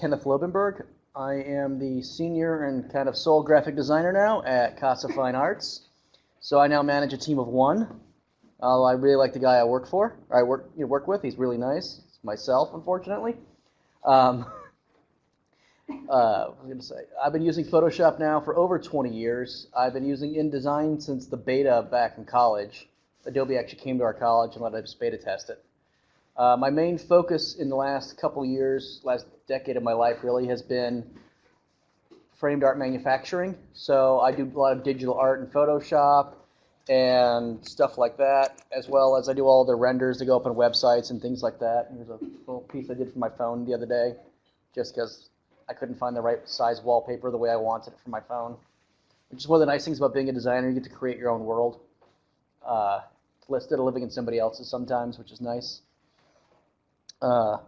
Kenneth Lobenberg. I am the senior and kind of sole graphic designer now at Casa Fine Arts. So I now manage a team of one. I really like the guy I work for, or I work with. He's really nice. It's myself, unfortunately. What was I going to say? I've been using Photoshop now for over 20 years. I've been using InDesign since the beta back in college. Adobe actually came to our college and let us beta test it. My main focus in the last couple years, last decade of my life really, has been framed art manufacturing. So I do a lot of digital art in Photoshop and stuff like that, as well as I do all the renders that go up on websites and things like that. And here's a little piece I did for my phone the other day, just because I couldn't find the right size wallpaper the way I wanted it for my phone. Which is one of the nice things about being a designer. You get to create your own world. Instead of living in somebody else's sometimes, which is nice. But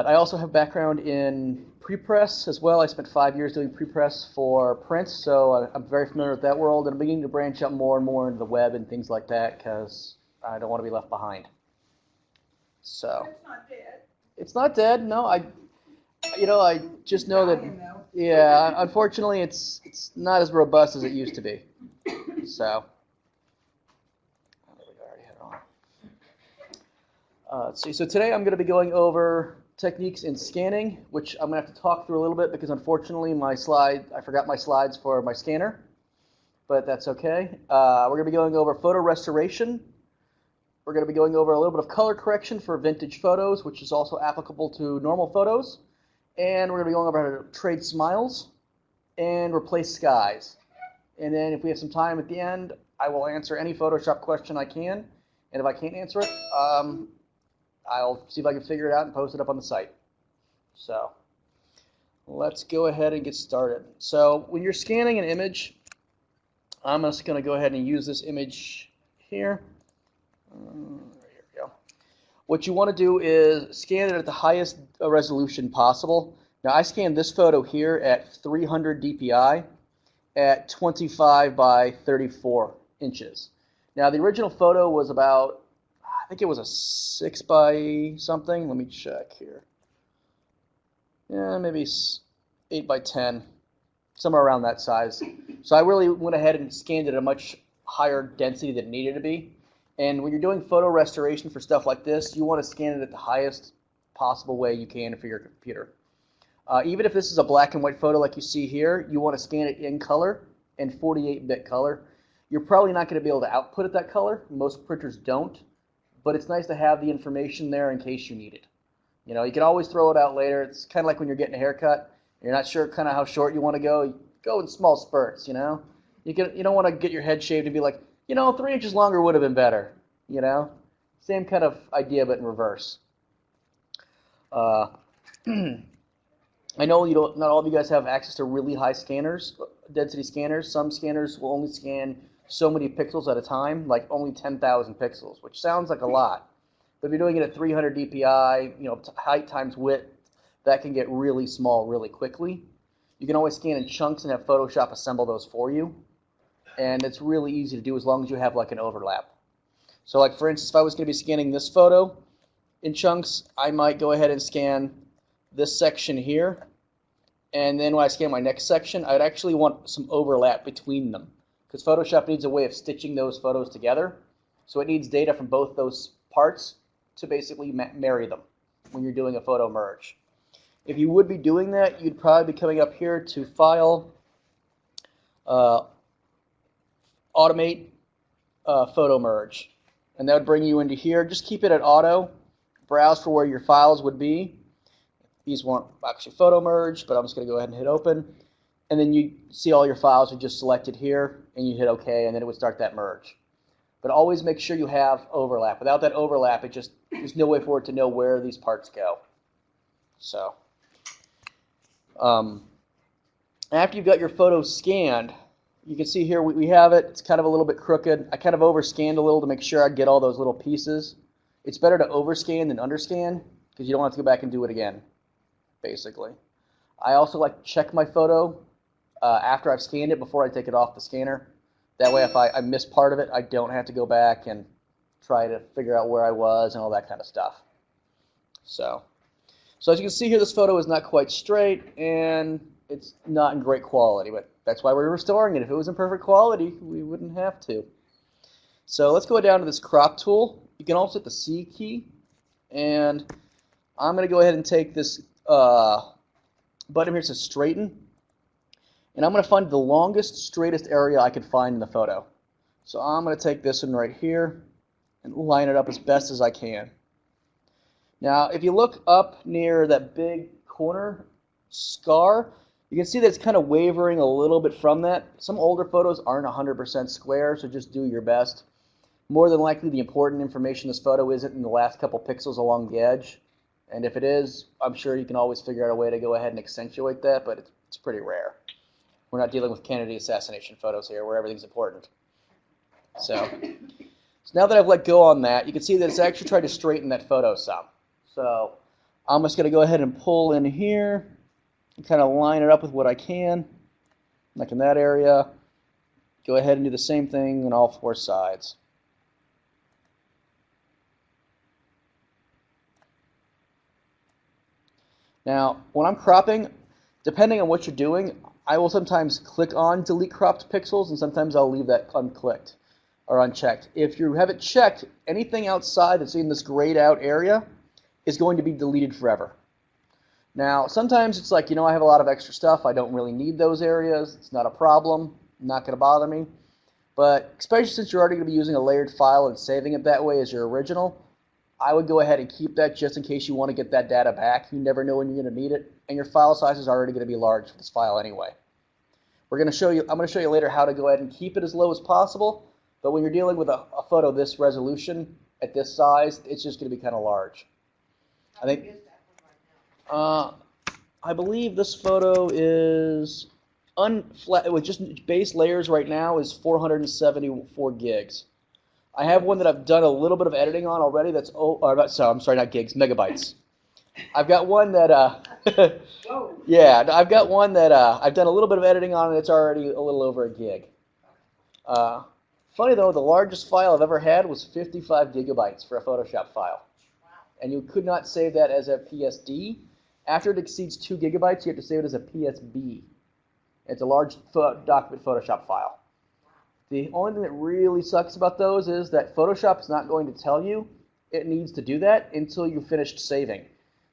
I also have background in prepress as well. I spent 5 years doing prepress for print, so I'm very familiar with that world, and I'm beginning to branch out more and more into the web and things like that because I don't want to be left behind. So It's not dead. It's not dead. No, I just know that. Yeah, unfortunately, it's not as robust as it used to be. So. Let's see. So today I'm going to be going over techniques in scanning, which I'm going to have to talk through a little bit because unfortunately I forgot my slides for my scanner, but that's okay. We're going to be going over photo restoration. We're going to be going over a little bit of color correction for vintage photos, which is also applicable to normal photos. And we're going to be going over how to trade smiles and replace skies. And then if we have some time at the end, I will answer any Photoshop question I can. And if I can't answer it, I'll see if I can figure it out and post it up on the site. So let's go ahead and get started. So when you're scanning an image, I'm just going to go ahead and use this image here. Here we go. What you want to do is scan it at the highest resolution possible. Now I scanned this photo here at 300 dpi at 25 by 34 inches. Now the original photo was about, I think it was a 6 by something. Let me check here. Yeah, maybe 8 by 10, somewhere around that size. So I really went ahead and scanned it at a much higher density than it needed to be. And when you're doing photo restoration for stuff like this, you want to scan it at the highest possible way you can for your computer. Even if this is a black and white photo like you see here, you want to scan it in color and 48-bit color. You're probably not going to be able to output it that color. Most printers don't. But it's nice to have the information there in case you need it. You know, you can always throw it out later. It's kind of like when you're getting a haircut. You're not sure kind of how short you want to go. You go in small spurts, you know. You don't want to get your head shaved and be like, 3 inches longer would have been better, you know. Same kind of idea, but in reverse. I know not all of you guys have access to really high scanners, density scanners. Some scanners will only scan so many pixels at a time, like only 10,000 pixels, which sounds like a lot. But if you're doing it at 300 dpi, height times width, that can get really small really quickly. You can always scan in chunks and have Photoshop assemble those for you. And it's really easy to do as long as you have like an overlap. So like for instance, if I was going to be scanning this photo in chunks, I might go ahead and scan this section here. And then when I scan my next section, I'd actually want some overlap between them, because Photoshop needs a way of stitching those photos together. So it needs data from both those parts to basically marry them when you're doing a photo merge. If you would be doing that, you'd probably be coming up here to File, Automate Photo Merge. And that would bring you into here. Just keep it at Auto. Browse for where your files would be. These weren't actually photo merge, but I'm just going to go ahead and hit Open. And then you see all your files are just selected here, and you hit OK, and then it would start that merge. But always make sure you have overlap. Without that overlap, there's no way for it to know where these parts go. So, after you've got your photo scanned, you can see here we have it. It's kind of a little bit crooked. I kind of overscanned a little to make sure I get all those little pieces. It's better to overscan than underscan, because you don't have to go back and do it again, basically. I also like to check my photo after I've scanned it before I take it off the scanner. That way if I miss part of it, I don't have to go back and try to figure out where I was and all that kind of stuff. So So as you can see here, this photo is not quite straight, and it's not in great quality, but that's why we're restoring it. If it was in perfect quality, we wouldn't have to. So let's go down to this crop tool. You can also hit the C key, and I'm going to go ahead and take this button here to straighten, and I'm going to find the longest, straightest area I can find in the photo. So I'm going to take this one right here and line it up as best as I can. Now, if you look up near that big corner scar, you can see that it's kind of wavering a little bit from that. Some older photos aren't 100% square, so just do your best. More than likely, the important information in this photo isn't in the last couple pixels along the edge. And if it is, I'm sure you can always figure out a way to go ahead and accentuate that, but it's pretty rare. We're not dealing with Kennedy assassination photos here where everything's important. So now that I've let go on that, you can see that it's actually tried to straighten that photo some. So I'm just going to go ahead and pull in here and kind of line it up with what I can, like in that area. Go ahead and do the same thing on all four sides. Now, when I'm cropping, depending on what you're doing, I will sometimes click on delete cropped pixels, and sometimes I'll leave that unclicked or unchecked. If you have it checked, anything outside that's in this grayed out area is going to be deleted forever. Now, sometimes it's like, I have a lot of extra stuff. I don't really need those areas. It's not a problem. Not going to bother me. But especially since you're already going to be using a layered file and saving it that way as your original, I would go ahead and keep that just in case you want to get that data back. You never know when you're going to need it, and your file size is already going to be large for this file anyway. I'm going to show you later how to go ahead and keep it as low as possible, but when you're dealing with a photo this resolution at this size, it's just going to be kind of large. I believe this photo is with just base layers right now is 474 gigs. I have one that I've done a little bit of editing on already. I'm sorry, not gigs, megabytes. I've got one that yeah, I've got one that I've done a little bit of editing on, and it's already a little over a gig. Funny though, the largest file I've ever had was 55 gigabytes for a Photoshop file. And you could not save that as a PSD. After it exceeds 2 gigabytes, you have to save it as a PSB. It's a large document Photoshop file. The only thing that really sucks about those is that Photoshop is not going to tell you it needs to do that until you've finished saving.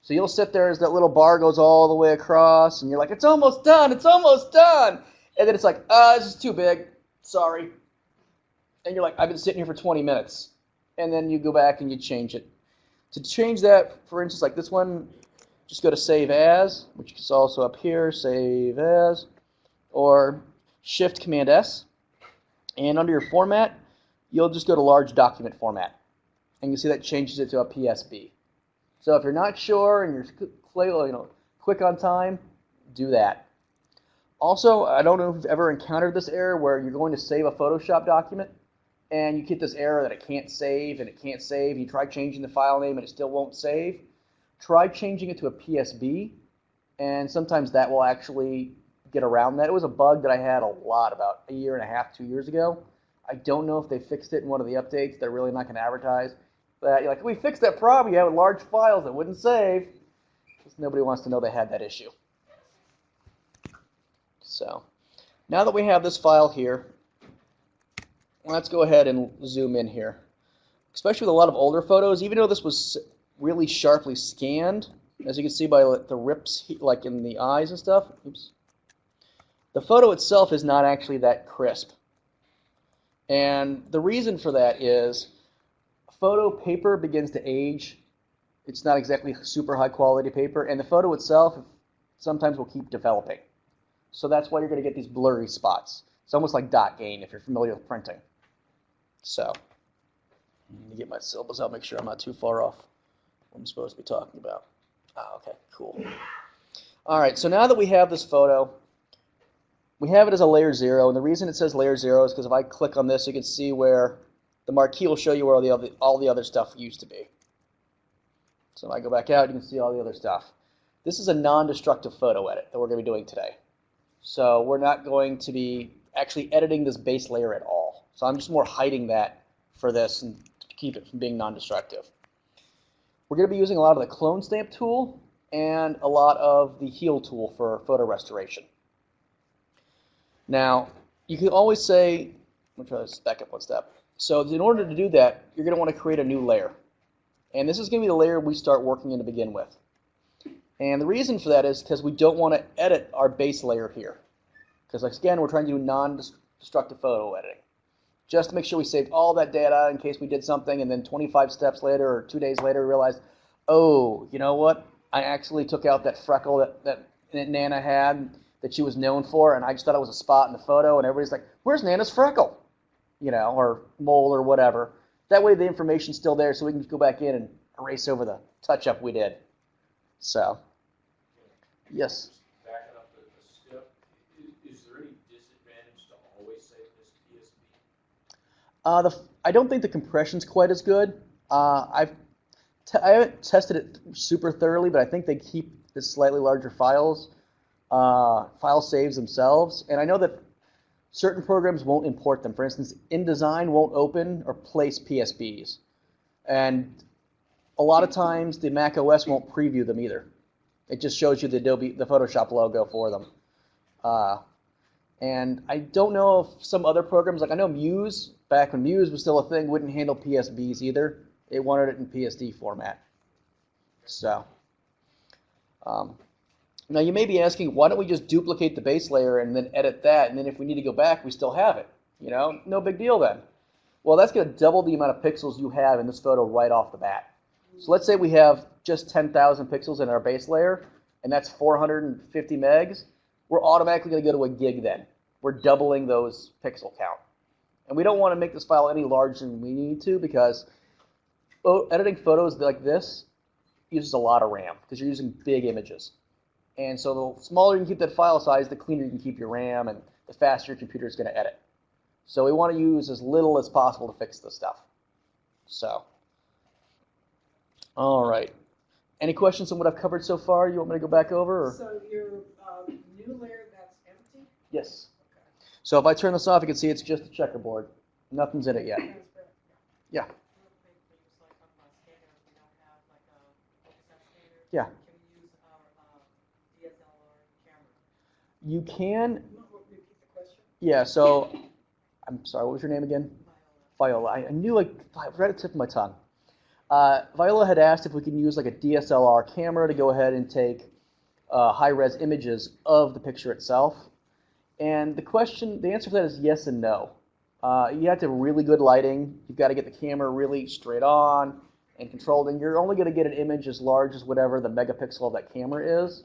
So you'll sit there as that little bar goes all the way across, and you're like, it's almost done, it's almost done! And then it's like, this is too big, sorry. And you're like, I've been sitting here for 20 minutes. And then you go back and you change it. To change that, for instance, like this one, just go to Save As, which is also up here, Save As, or Shift-Command-S. And under your format, you'll just go to large document format. And you see that changes it to a PSB. So if you're not sure and you're quick on time, do that. Also, I don't know if you've ever encountered this error where you're going to save a Photoshop document and you get this error that it can't save and it can't save. You try changing the file name and it still won't save. Try changing it to a PSB, and sometimes that will actually get around that. It was a bug that I had a lot about a year and a half, 2 years ago. I don't know if they fixed it in one of the updates. They're really not going to advertise. But you're like, we fixed that problem you had with large files that wouldn't save. Because nobody wants to know they had that issue. So now that we have this file here, let's go ahead and zoom in here. Especially with a lot of older photos, even though this was really sharply scanned, as you can see by the rips like in the eyes and stuff, oops, the photo itself is not actually that crisp. And the reason for that is photo paper begins to age. It's not exactly super high quality paper, and the photo itself sometimes will keep developing. So that's why you're going to get these blurry spots. It's almost like dot gain if you're familiar with printing. So, let me get my syllables out, make sure I'm not too far off what I'm supposed to be talking about. Okay, cool. All right, so now that we have this photo, we have it as a layer 0, and the reason it says layer 0 is because if I click on this, you can see where the marquee will show you where all the other stuff used to be. So if I go back out, you can see all the other stuff. This is a non-destructive photo edit that we're going to be doing today. So we're not going to be actually editing this base layer at all. So I'm just more hiding that for this and to keep it from being non-destructive. We're going to be using a lot of the clone stamp tool, and a lot of the heal tool for photo restoration. Now, you can always say, I'm going to try to back up one step. So in order to do that, you're going to want to create a new layer. And this is going to be the layer we start working in to begin with. And the reason for that is because we don't want to edit our base layer here. Because again, we're trying to do non-destructive photo editing. Just to make sure we saved all that data in case we did something and then 25 steps later or 2 days later we realized, oh, you know what? I actually took out that freckle that Nana had that she was known for, and I just thought it was a spot in the photo, and everybody's like, where's Nana's freckle? You know, or mole or whatever. That way the information's still there so we can go back in and erase over the touch-up we did. So, yes? Backing up a step, is there any disadvantage to always save this PSB? I don't think the compression's quite as good. I haven't tested it super thoroughly, but I think they keep the slightly larger files, file saves themselves. And I know that certain programs won't import them. For instance, InDesign won't open or place PSBs. And a lot of times the Mac OS won't preview them either. It just shows you the Photoshop logo for them. And I don't know if some other programs, like I know Muse, back when Muse was still a thing, wouldn't handle PSBs either. It wanted it in PSD format. So, now you may be asking, why don't we just duplicate the base layer and then edit that, and then if we need to go back, we still have it. You know, no big deal then. Well, that's going to double the amount of pixels you have in this photo right off the bat. So let's say we have just 10,000 pixels in our base layer, and that's 450 megs. We're automatically going to go to a gig then. We're doubling those pixel count. And we don't want to make this file any larger than we need to, because editing photos like this uses a lot of RAM because you're using big images. And so the smaller you can keep that file size, the cleaner you can keep your RAM and the faster your computer is going to edit. So we want to use as little as possible to fix this stuff. So, all right. Any questions on what I've covered so far? You want me to go back over? Or? So your new layer, that's empty? Yes. Okay. So if I turn this off, you can see it's just a checkerboard. Nothing's in it yet. Yeah. Yeah. Can we use our DSLR camera? You can. Repeat the question. Yeah, so, I'm sorry, what was your name again? Viola. I knew, like, right at the tip of my tongue. Viola had asked if we can use like a DSLR camera to go ahead and take high-res images of the picture itself. And the answer for that is yes and no. You have to have really good lighting. You've got to get the camera really straight on and controlled, and you're only going to get an image as large as whatever the megapixel of that camera is.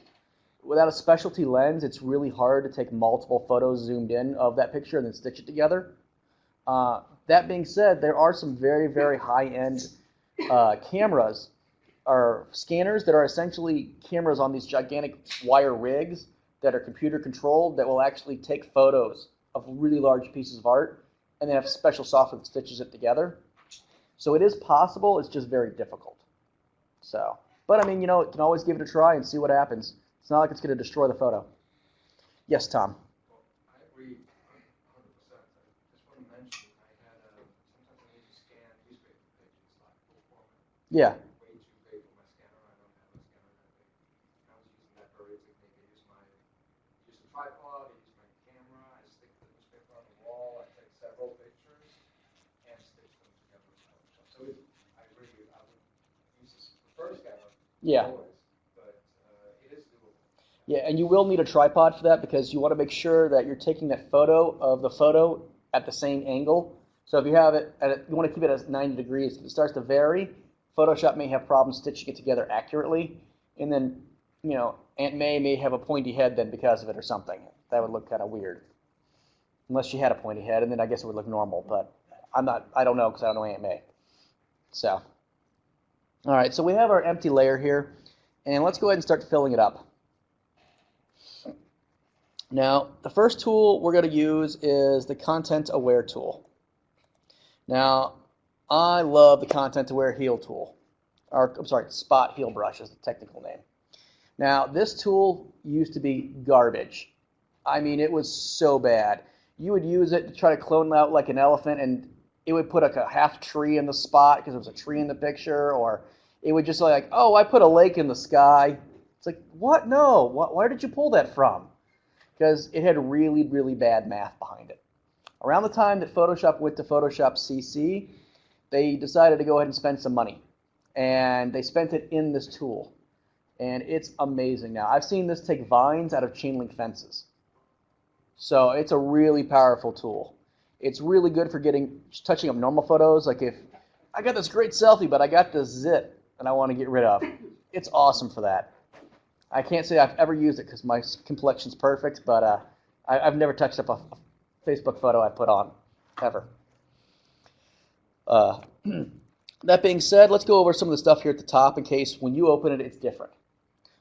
Without a specialty lens, it's really hard to take multiple photos zoomed in of that picture and then stitch it together. That being said, there are some very, very high-end cameras or scanners that are essentially cameras on these gigantic wire rigs that are computer controlled that will actually take photos of really large pieces of art and then have special software that stitches it together. So it is possible, it's just very difficult. So, but I mean, you know, you can always give it a try and see what happens. It's not like it's going to destroy the photo. Yes, Tom. Well, I agree 100%. I just want to mention, I had sometimes I need to scan newspaper pages like full format. Yeah. Way too big for my scanner. I don't have a scanner that big. I was using that very technique. I use a tripod, I use my camera, I stick the newspaper on the wall, I take several pictures and stitch them together with Photoshop. So I agree, I would use this preferred scanner. Yeah. Always. Yeah, and you will need a tripod for that because you want to make sure that you're taking that photo of the photo at the same angle. So if you have it, you want to keep it at 90 degrees. If it starts to vary, Photoshop may have problems stitching it together accurately. And then, you know, Aunt May have a pointy head then because of it or something. That would look kind of weird. Unless she had a pointy head, and then I guess it would look normal. But I don't know because I don't know Aunt May. So, all right, so we have our empty layer here. And let's go ahead and start filling it up. Now, the first tool we're going to use is the ContentAware Tool. Now, I love the ContentAware Heal Tool. Or, I'm sorry, Spot Heal Brush is the technical name. Now, this tool used to be garbage. I mean, it was so bad. You would use it to try to clone out like an elephant, and it would put like a half tree in the spot because there was a tree in the picture, or it would just like, oh, I put a lake in the sky. It's like, what? No. Where did you pull that from? Because it had really, really bad math behind it. Around the time that Photoshop went to Photoshop CC, they decided to go ahead and spend some money. And they spent it in this tool. And it's amazing now. I've seen this take vines out of chain link fences. So it's a really powerful tool. It's really good for touching up normal photos. Like if I got this great selfie, but I got this zit and I want to get rid of. It's awesome for that. I can't say I've ever used it because my complexion's perfect, but I've never touched up a Facebook photo I put on, ever. That being said, let's go over some of the stuff here at the top in case when you open it, it's different.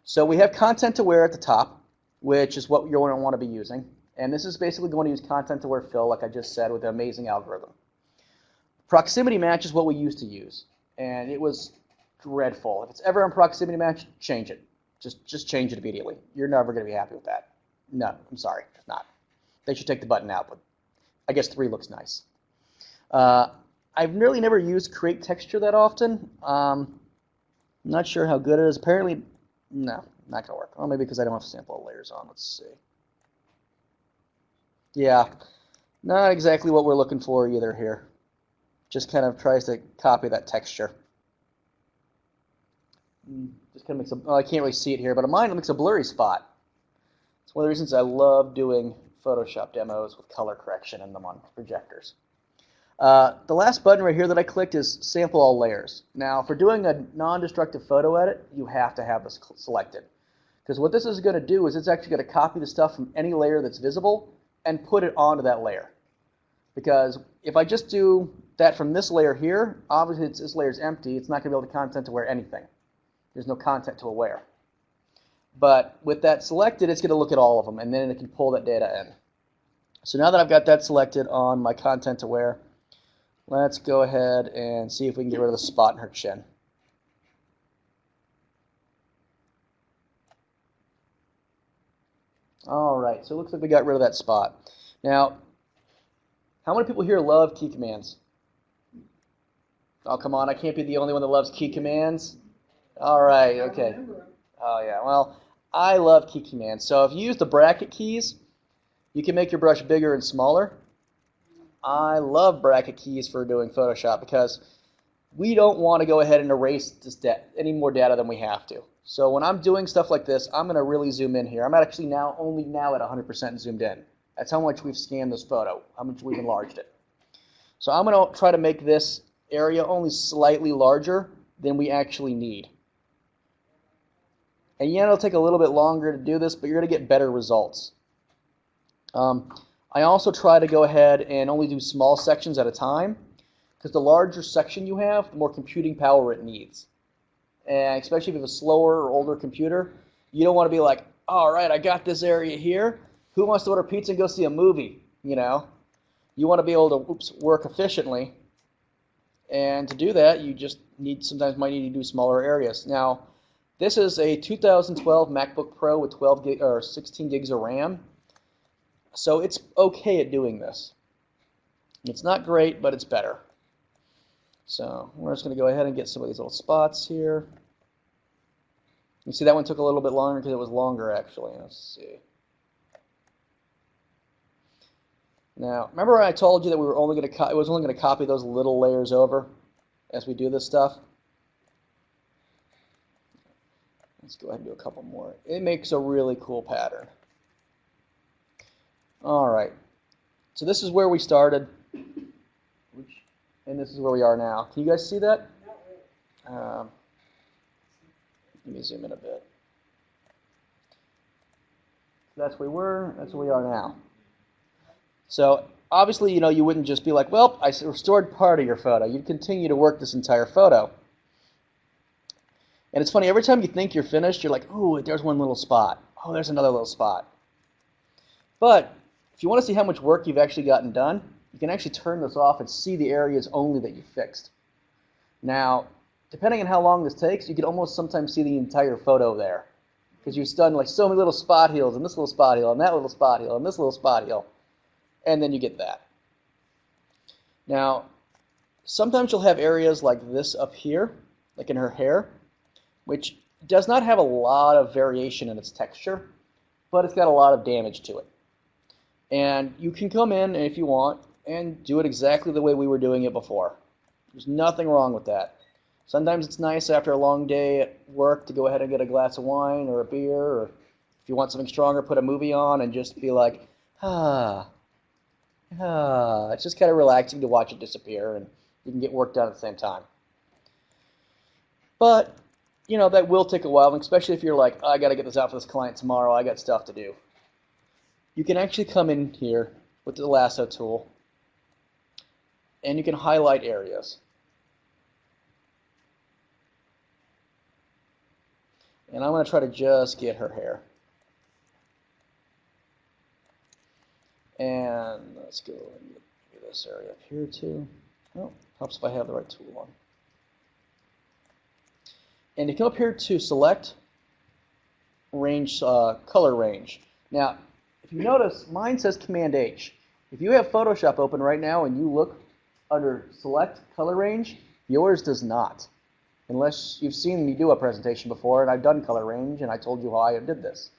So we have ContentAware at the top, which is what you're going to want to be using. And this is basically going to use ContentAware Fill, like I just said, with an amazing algorithm. Proximity match is what we used to use, and it was dreadful. If it's ever on proximity match, change it. Just change it immediately. You're never going to be happy with that. No, I'm sorry, it's not. They should take the button out, but I guess 3 looks nice. I've really never used Create Texture that often. I'm not sure how good it is. Apparently, no, not going to work. Well, maybe because I don't have sample layers on. Let's see. Yeah, not exactly what we're looking for either here. Just kind of tries to copy that texture. Just kind of makes I can't really see it here, but on mine it makes a blurry spot. It's one of the reasons I love doing Photoshop demos with color correction in them on projectors. The last button right here that I clicked is Sample All Layers. Now, for doing a non-destructive photo edit, you have to have this selected. Because what this is going to do is it's actually going to copy the stuff from any layer that's visible and put it onto that layer. Because if I just do that from this layer here, obviously this layer is empty. It's not going to be able to content-aware anything. There's no content to aware. But with that selected, it's going to look at all of them, and then it can pull that data in. So now that I've got that selected on my content-aware, let's go ahead and see if we can get rid of the spot in her chin. All right, so it looks like we got rid of that spot. Now, how many people here love key commands? Oh, come on, I can't be the only one that loves key commands. All right, okay. Oh, yeah, well, I love key commands. So if you use the bracket keys, you can make your brush bigger and smaller. I love bracket keys for doing Photoshop because we don't want to go ahead and erase this any more data than we have to. So when I'm doing stuff like this, I'm going to really zoom in here. I'm actually only now at 100% zoomed in. That's how much we've scanned this photo, how much we've enlarged it. So I'm going to try to make this area only slightly larger than we actually need. And yeah, it'll take a little bit longer to do this, but you're going to get better results. I also try to go ahead and only do small sections at a time, because the larger section you have, the more computing power it needs. And especially if you have a slower or older computer, you don't want to be like, all right, I got this area here. Who wants to order pizza and go see a movie? You know, you want to be able to work efficiently. And to do that, you just sometimes might need to do smaller areas. Now, this is a 2012 MacBook Pro with 12 gig or 16 gigs of RAM. So it's okay at doing this. It's not great, but it's better. So we're just going to go ahead and get some of these little spots here. You see that one took a little bit longer because it was longer actually. Let's see. Now, remember I told you that we were only going to it was only going to copy those little layers over as we do this stuff? Let's go ahead and do a couple more. It makes a really cool pattern. All right. So this is where we started, and this is where we are now. Can you guys see that? Let me zoom in a bit. That's where we were. That's where we are now. So obviously, you know, you wouldn't just be like, well, I restored part of your photo. You'd continue to work this entire photo. And it's funny, every time you think you're finished, you're like, oh, there's one little spot. Oh, there's another little spot. But if you want to see how much work you've actually gotten done, you can actually turn this off and see the areas only that you fixed. Now, depending on how long this takes, you can almost sometimes see the entire photo there. Because you've done like so many little spot heals, and this little spot heal, and that little spot heal, and this little spot heal. And then you get that. Now, sometimes you'll have areas like this up here, like in her hair, which does not have a lot of variation in its texture, but it's got a lot of damage to it. And you can come in if you want and do it exactly the way we were doing it before. There's nothing wrong with that. Sometimes it's nice after a long day at work to go ahead and get a glass of wine or a beer, or if you want something stronger, put a movie on and just be like, ah. It's just kind of relaxing to watch it disappear, and you can get work done at the same time. But, you know, that will take a while, and especially if you're like, oh, I got to get this out for this client tomorrow, I got stuff to do. You can actually come in here with the lasso tool, and you can highlight areas. And I'm going to try to just get her hair. And let's go and get this area up here too. Oh, helps if I have the right tool on. And you come up here to select range, color range. Now, if you notice, mine says Command H. If you have Photoshop open right now and you look under select color range, yours does not. Unless you've seen me do a presentation before and I've done color range and I told you how I did this.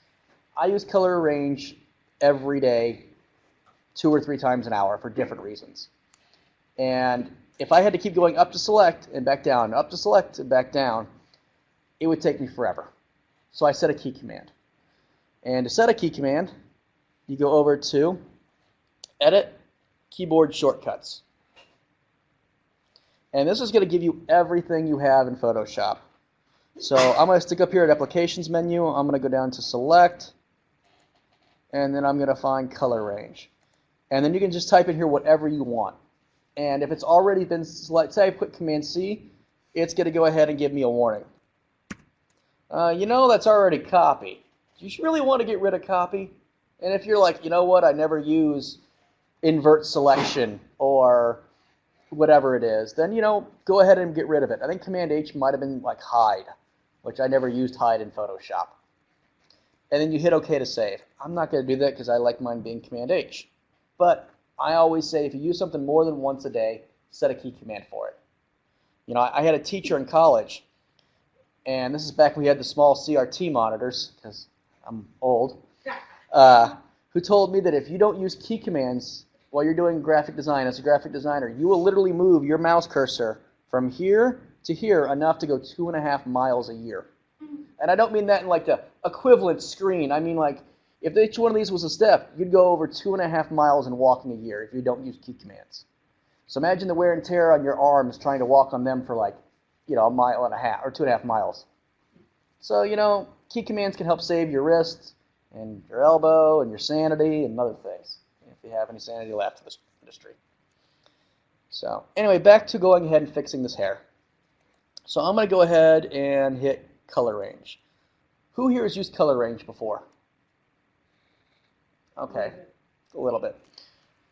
I use color range every day, 2 or 3 times an hour for different reasons. And if I had to keep going up to select and back down, up to select and back down, it would take me forever. So I set a key command. And to set a key command, you go over to Edit, Keyboard Shortcuts. And this is going to give you everything you have in Photoshop. So I'm going to stick up here at Applications menu. I'm going to go down to Select, and then I'm going to find Color Range. And then you can just type in here whatever you want. And if it's already been selected, say I put Command C, it's going to go ahead and give me a warning. You know that's already copy. Do you really want to get rid of copy? And if you're like, you know what, I never use Invert Selection or whatever it is, then, you know, go ahead and get rid of it. I think Command H might have been like hide, which I never used hide in Photoshop. And then you hit OK to save. I'm not going to do that because I like mine being Command H. But I always say if you use something more than once a day, set a key command for it. You know, I had a teacher in college, and this is back when we had the small CRT monitors, because I'm old, who told me that if you don't use key commands while you're doing graphic design as a graphic designer, you will literally move your mouse cursor from here to here enough to go 2.5 miles a year. And I don't mean that in like the equivalent screen. I mean like if each one of these was a step, you'd go over 2.5 miles in walking a year if you don't use key commands. So imagine the wear and tear on your arms trying to walk on them for like, you know, 1.5 miles or 2.5 miles. So, you know, key commands can help save your wrist and your elbow and your sanity and other things, if you have any sanity left in this industry. So anyway, back to going ahead and fixing this hair. So I'm going to go ahead and hit color range. Who here has used color range before? Okay, a little bit.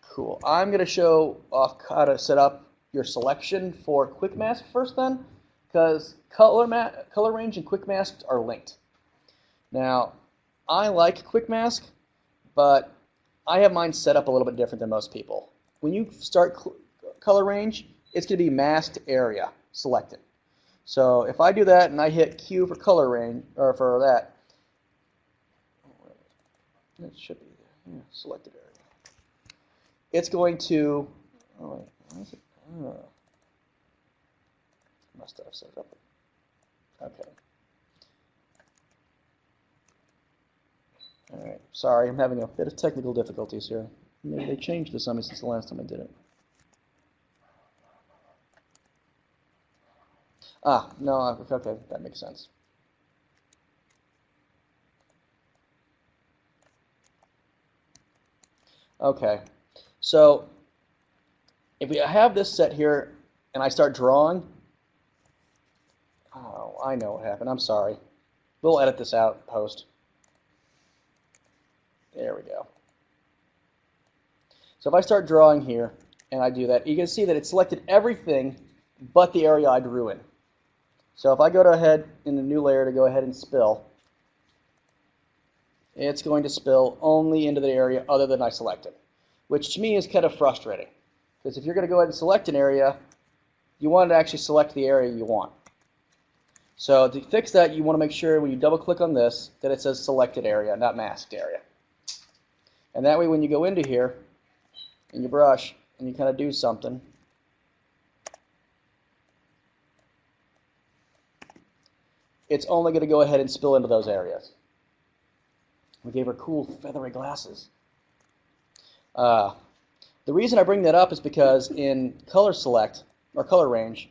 Cool. I'm going to show off how to set up your selection for quick mask first then, because color range and quick mask are linked. Now, I like quick mask, but I have mine set up a little bit different than most people. When you start color range, it's going to be masked area selected. So if I do that and I hit Q for color range, or for that, it should be there. Yeah, selected area. It's going to, oh wait, why is it? Oh. Must have set it up. Okay. All right. Sorry, I'm having a bit of technical difficulties here. Maybe they changed this on me since the last time I did it. Ah, no, okay, that makes sense. Okay, so if we have this set here and I start drawing, oh, I know what happened. I'm sorry. We'll edit this out post. There we go. So if I start drawing here and I do that, you can see that it selected everything but the area I drew in. So if I go ahead in the new layer to go ahead and spill, it's going to spill only into the area other than I selected, which to me is kind of frustrating. Because if you're going to go ahead and select an area, you want to actually select the area you want. So to fix that, you want to make sure when you double click on this that it says selected area, not masked area. And that way when you go into here in your brush and you kind of do something, it's only going to go ahead and spill into those areas. We gave her cool feathery glasses. The reason I bring that up is because in color select, or color range,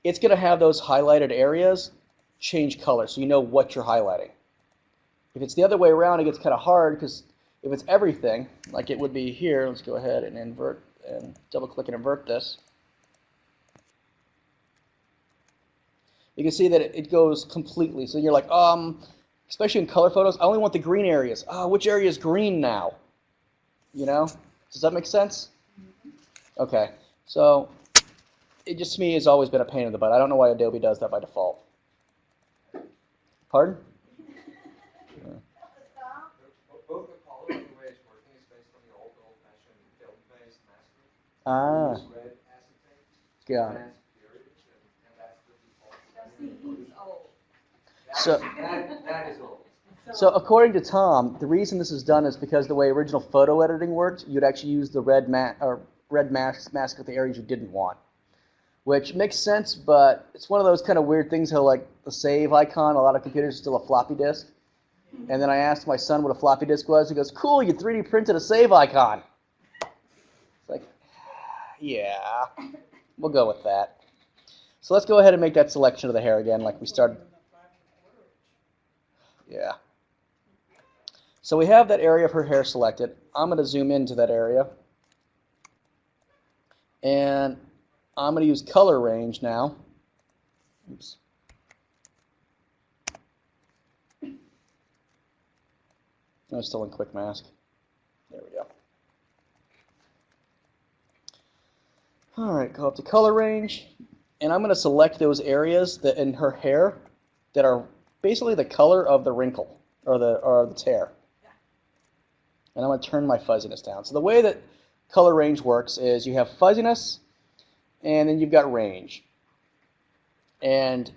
it's going to have those highlighted areas change color so you know what you're highlighting. If it's the other way around, it gets kind of hard because if it's everything, like it would be here, let's go ahead and invert and double click and invert this. You can see that it goes completely. So you're like, especially in color photos, I only want the green areas. Which area is green now? You know? Does that make sense? Okay. So it just, to me, has always been a pain in the butt. I don't know why Adobe does that by default. Pardon? Both the color and the way it's working is based on the old-fashioned film-based masking. Ah. Use red acetate. Got it. And that's the default. See, he's old. So, That is old. so according to Tom, the reason this is done is because the way original photo editing worked, you'd actually use the red mask with the areas you didn't want. Which makes sense, but it's one of those kind of weird things how, like, the save icon, a lot of computers are still a floppy disk. And then I asked my son what a floppy disk was. He goes, cool, you 3D printed a save icon. It's like, yeah, we'll go with that. So let's go ahead and make that selection of the hair again like we started. Yeah. So we have that area of her hair selected. I'm going to zoom into that area. And I'm going to use color range now. Oops. I'm still in quick mask. There we go. All right, go up to color range, and I'm going to select those areas that in her hair that are basically the color of the wrinkle or the tear. And I'm going to turn my fuzziness down. So the way that color range works is you have fuzziness, and then you've got range. And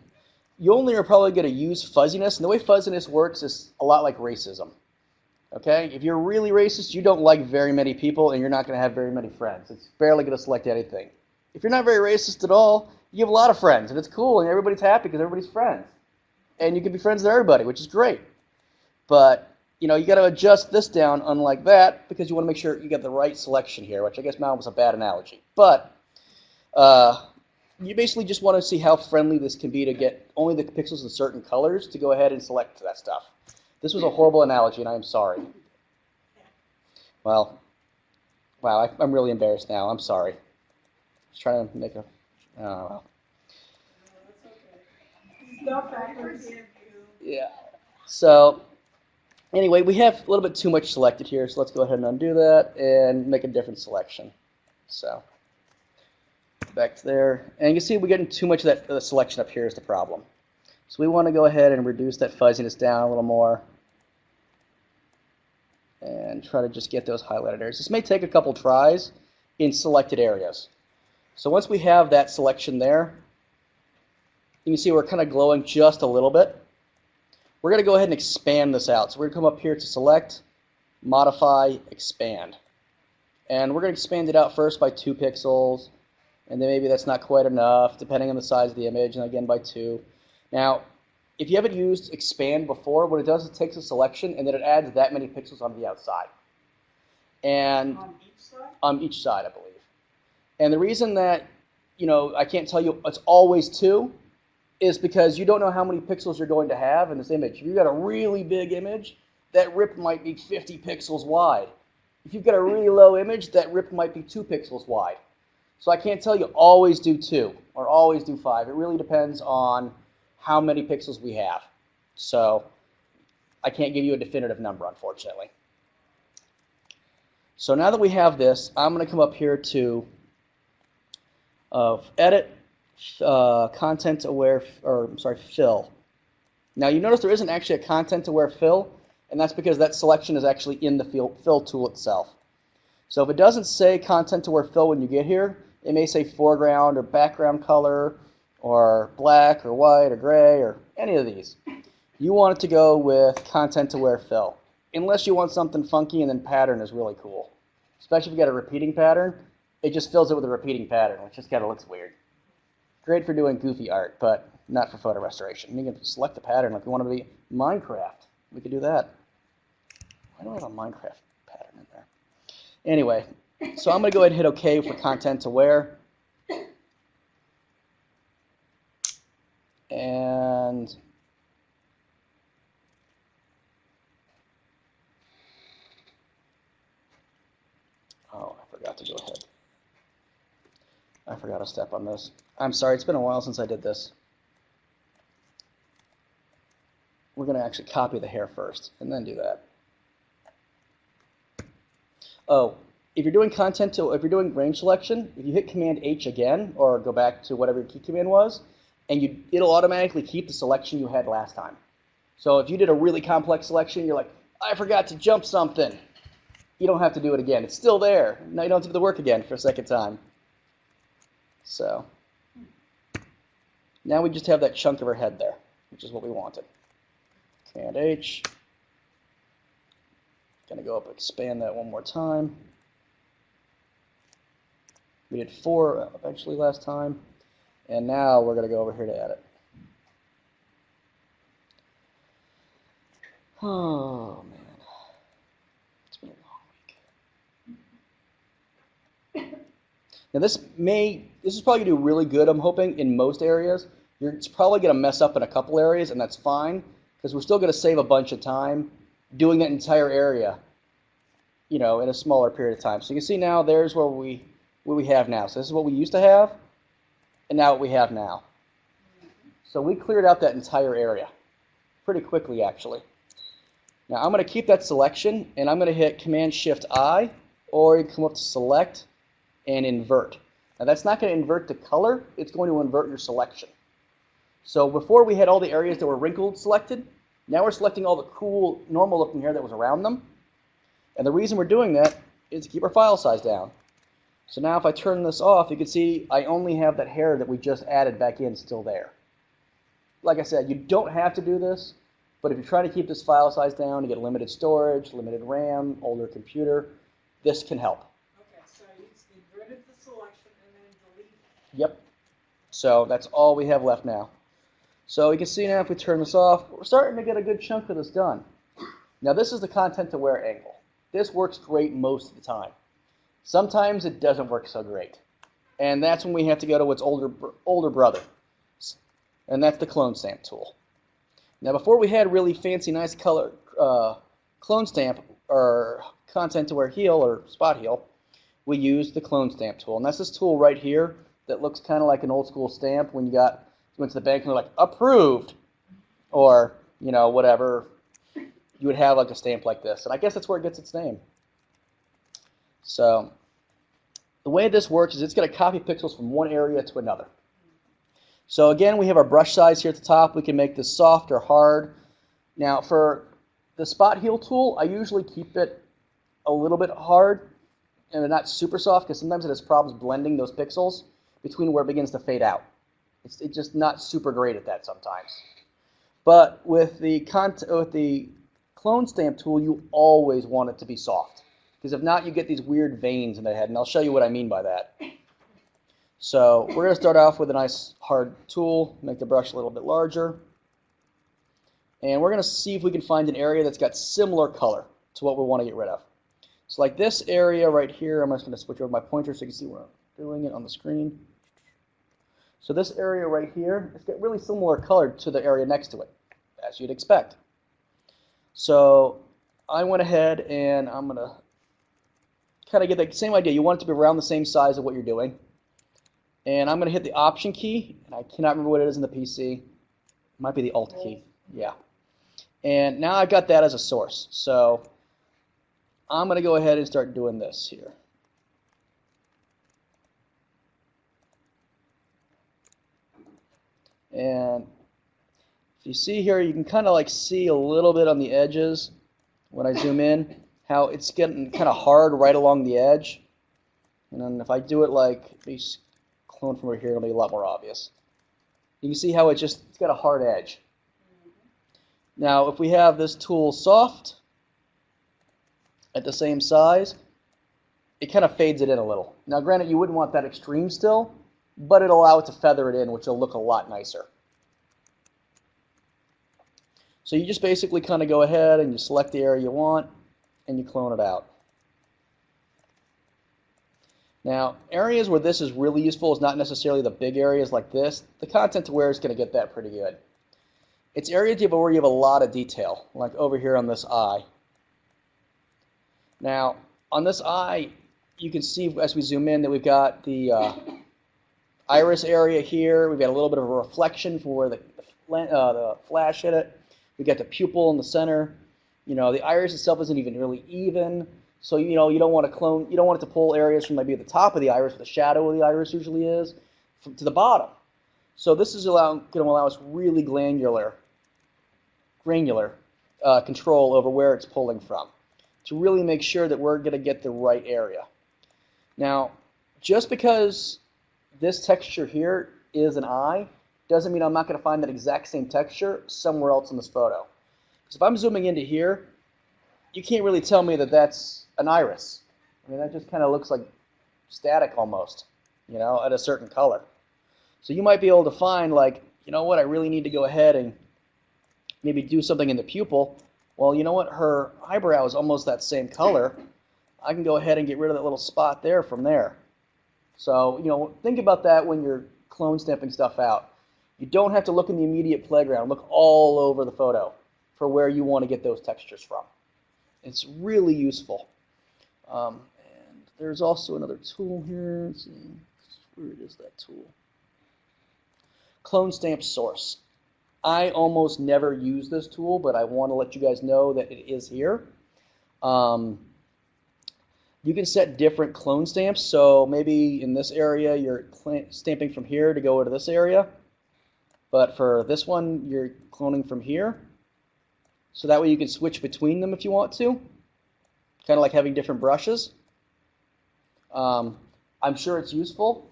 you only are probably going to use fuzziness, and the way fuzziness works is a lot like racism. Okay? If you're really racist, you don't like very many people, and you're not going to have very many friends. It's barely going to select anything. If you're not very racist at all, you have a lot of friends, and it's cool, and everybody's happy because everybody's friends. And you can be friends with everybody, which is great. But, you know, you got to adjust this down unlike that because you want to make sure you get the right selection here, which I guess now was a bad analogy. But you basically just want to see how friendly this can be to get only the pixels in certain colors to go ahead and select that stuff. This was a horrible analogy, and I am sorry. Well, wow, I'm really embarrassed now. I'm sorry. I was trying to make a... Oh, well. Yeah. So, anyway, we have a little bit too much selected here, so let's go ahead and undo that and make a different selection. So, back to there. And you can see we're getting too much of that selection up here is the problem. So we want to go ahead and reduce that fuzziness down a little more and try to just get those highlighted areas. This may take a couple tries in selected areas. So once we have that selection there, you can see we're kind of glowing just a little bit. We're going to go ahead and expand this out. So we're going to come up here to Select, Modify, Expand. And we're going to expand it out first by 2 pixels, and then maybe that's not quite enough, depending on the size of the image, and again by 2. Now, if you haven't used Expand before, what it does is it takes a selection, and then it adds that many pixels on the outside. And On each side? on each side, I believe. And the reason that, you know, I can't tell you it's always 2 is because you don't know how many pixels you're going to have in this image. If you've got a really big image, that rip might be 50 pixels wide. If you've got a really low image, that rip might be 2 pixels wide. So I can't tell you always do 2 or always do 5. It really depends on how many pixels we have. So I can't give you a definitive number, unfortunately. So now that we have this, I'm going to come up here to Edit, ContentAware, Fill. Now you notice there isn't actually a ContentAware Fill, and that's because that selection is actually in the Fill tool itself. So if it doesn't say ContentAware Fill when you get here, it may say foreground or background color or black or white or gray or any of these. You want it to go with content-aware fill, unless you want something funky and then pattern is really cool. Especially if you got a repeating pattern, it just fills it with a repeating pattern, which just kind of looks weird. Great for doing goofy art, but not for photo restoration. You can select the pattern, like you want to be Minecraft. We could do that. Why do I have a Minecraft pattern in there? Anyway, so I'm going to go ahead and hit OK for content-aware. And oh, I forgot to go ahead. I forgot a step on this. I'm sorry, it's been a while since I did this. We're going to actually copy the hair first and then do that. Oh, if you're doing if you're doing range selection, if you hit Command H again or go back to whatever your key command was, and it'll automatically keep the selection you had last time. So if you did a really complex selection, you're like, I forgot to jump something. You don't have to do it again. It's still there. Now you don't have to do the work again for a second time. So now we just have that chunk of her head there, which is what we wanted. Command H. Going to go up and expand that one more time. We did 4 eventually last time. And now we're going to go over here to edit. Oh, man. It's been a long week. Now this is probably going to do really good, I'm hoping, in most areas. It's probably going to mess up in a couple areas, and that's fine, because we're still going to save a bunch of time doing that entire area, in a smaller period of time. So you can see now there's what we have now. So this is what we used to have, and now what we have now. So we cleared out that entire area pretty quickly, actually. Now I'm going to keep that selection, and I'm going to hit Command-Shift-I, or you can come up to Select and Invert. Now that's not going to invert the color, it's going to invert your selection. So before we had all the areas that were wrinkled selected, now we're selecting all the cool, normal-looking hair that was around them. And the reason we're doing that is to keep our file size down. So now if I turn this off, you can see I only have that hair that we just added back in still there. Like I said, you don't have to do this, but if you're trying to keep this file size down, you get limited storage, limited RAM, older computer, this can help. Okay, so you inverted the selection and then deleted it. Yep. So that's all we have left now. So you can see now if we turn this off, we're starting to get a good chunk of this done. Now this is the content-aware angle. This works great most of the time. Sometimes it doesn't work so great. And that's when we have to go to its older brother. And that's the clone stamp tool. Now before we had really fancy, nice color clone stamp or content-aware heal or spot heal, we used the clone stamp tool. And that's this tool right here that looks kind of like an old school stamp when you went to the bank and they're like, approved, or, whatever. You would have like a stamp like this. And I guess that's where it gets its name. So the way this works is it's going to copy pixels from one area to another. So again, we have our brush size here at the top. We can make this soft or hard. Now for the spot heal tool, I usually keep it a little bit hard and not super soft, because sometimes it has problems blending those pixels between where it begins to fade out. It's just not super great at that sometimes. But with the clone stamp tool, you always want it to be soft, because if not, you get these weird veins in the head, and I'll show you what I mean by that. So we're going to start off with a nice hard tool, make the brush a little bit larger, and we're going to see if we can find an area that's got similar color to what we want to get rid of. So like this area right here, I'm just going to switch over my pointer so you can see where I'm doing it on the screen. So this area right here, it's got really similar color to the area next to it, as you'd expect. So I went ahead and I'm going to kind of get the same idea. You want it to be around the same size of what you're doing. And I'm going to hit the Option key, and I cannot remember what it is in the PC. It might be the Alt key. Yeah. And now I've got that as a source. So I'm going to go ahead and start doing this here. And if you see here, you can kind of like see a little bit on the edges when I zoom in, how it's getting kind of hard right along the edge. And then if I do it like, clone from over here, it'll be a lot more obvious. You can see how it's got a hard edge. Now, if we have this tool soft at the same size, it kind of fades it in a little. Now, granted, you wouldn't want that extreme still, but it'll allow it to feather it in, which will look a lot nicer. So you just basically kind of go ahead and you select the area you want, and you clone it out. Now, areas where this is really useful is not necessarily the big areas like this. The ContentAware is going to get that pretty good. It's areas where you have a lot of detail, like over here on this eye. Now, on this eye, you can see as we zoom in that we've got the iris area here. We've got a little bit of a reflection from where the flash hit it. We've got the pupil in the center. You know, the iris itself isn't even really even. So, you know, you don't want it to pull areas from maybe the top of the iris, where the shadow of the iris usually is, to the bottom. So this is going to allow us really granular control over where it's pulling from, to really make sure that we're going to get the right area. Now, just because this texture here is an eye, doesn't mean I'm not going to find that exact same texture somewhere else in this photo. Because if I'm zooming into here, you can't really tell me that that's an iris. I mean, that just kind of looks like static almost, you know, at a certain color. So you might be able to find, like, you know what, I really need to go ahead and maybe do something in the pupil. Well, you know what, her eyebrow is almost that same color. I can go ahead and get rid of that little spot there from there. So, you know, think about that when you're clone stamping stuff out. You don't have to look in the immediate playground. Look all over the photo for where you want to get those textures from. It's really useful. And there's also another tool here. Let's see, where is that tool? Clone Stamp Source. I almost never use this tool, but I want to let you guys know that it is here. You can set different clone stamps. So maybe in this area, you're stamping from here to go to this area. But for this one, you're cloning from here. So that way you can switch between them if you want to. Kind of like having different brushes. I'm sure it's useful.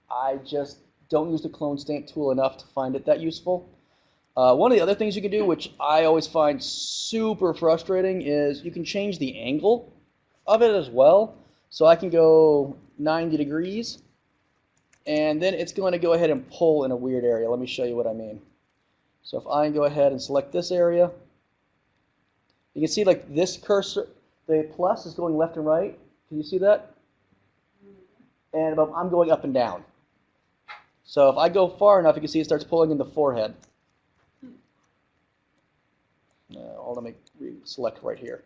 I just don't use the clone stamp tool enough to find it that useful. One of the other things you can do, which I always find super frustrating, is you can change the angle of it as well. So I can go 90 degrees, and then it's going to go ahead and pull in a weird area. Let me show you what I mean. So if I go ahead and select this area, you can see like this cursor, the plus is going left and right. Can you see that? And I'm going up and down. So if I go far enough, you can see it starts pulling in the forehead. Let me select right here.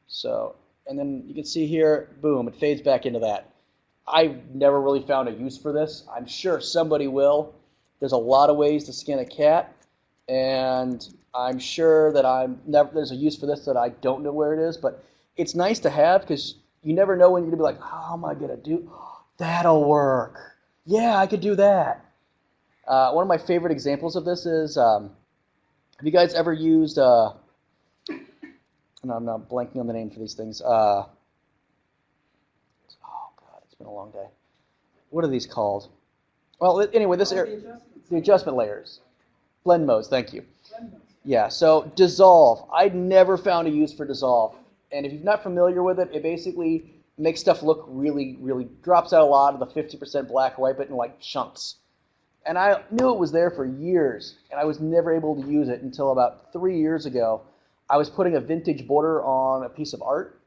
So, and then you can see here, boom, it fades back into that. I've never really found a use for this. I'm sure somebody will. There's a lot of ways to skin a cat, and I'm sure that there's a use for this that I don't know where it is, but it's nice to have because you never know when you're going to be like, how am I going to do? That'll work. Yeah, I could do that. One of my favorite examples of this is, have you guys ever used, no, I'm not blanking on the name for these things. Oh, God, it's been a long day. What are these called? Well, anyway, the adjustment layers. Blend modes, thank you. Yeah, so dissolve. I'd never found a use for dissolve. And if you're not familiar with it, it basically makes stuff look really, really, drops out a lot of the 50% black and white, but in like chunks. And I knew it was there for years, and I was never able to use it until about 3 years ago. I was putting a vintage border on a piece of art.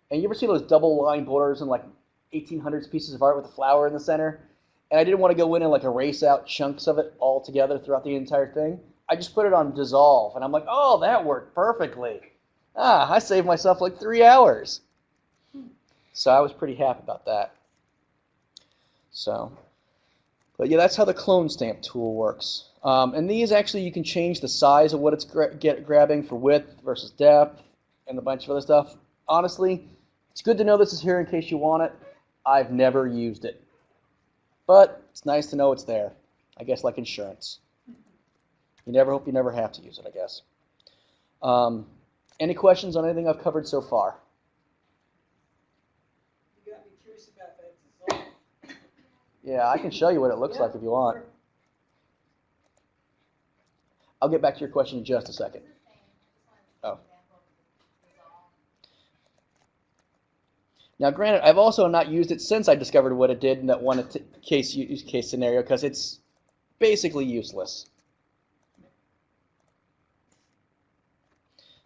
And you ever see those double line borders in like 1800s pieces of art with a flower in the center? And I didn't want to go in and like erase out chunks of it all together throughout the entire thing. I just put it on dissolve, and I'm like, oh, that worked perfectly. I saved myself like 3 hours. So I was pretty happy about that. So, but yeah, that's how the clone stamp tool works. And these actually, you can change the size of what it's grabbing for width versus depth and a bunch of other stuff. Honestly, it's good to know this is here in case you want it. I've never used it. But it's nice to know it's there. I guess like insurance. You hope you never have to use it, I guess. Any questions on anything I've covered so far? You got me curious about that dissolve. Yeah, I can show you what it looks like if you want. I'll get back to your question in just a second. Oh. Now, granted, I've also not used it since I discovered what it did in that one use case scenario because it's basically useless.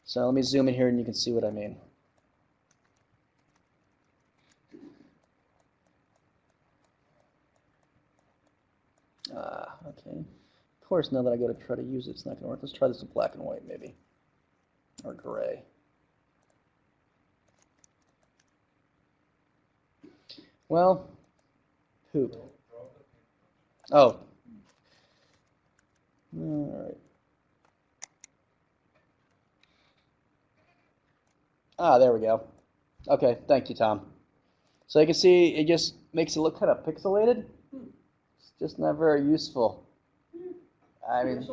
So let me zoom in here and you can see what I mean. Okay. Of course, now that I go to try to use it, it's not going to work. Let's try this in black and white, maybe. Or gray. Well, poop. Oh. All right. Ah, there we go. Okay, thank you, Tom. So you can see it just makes it look kind of pixelated. It's just not very useful. I mean,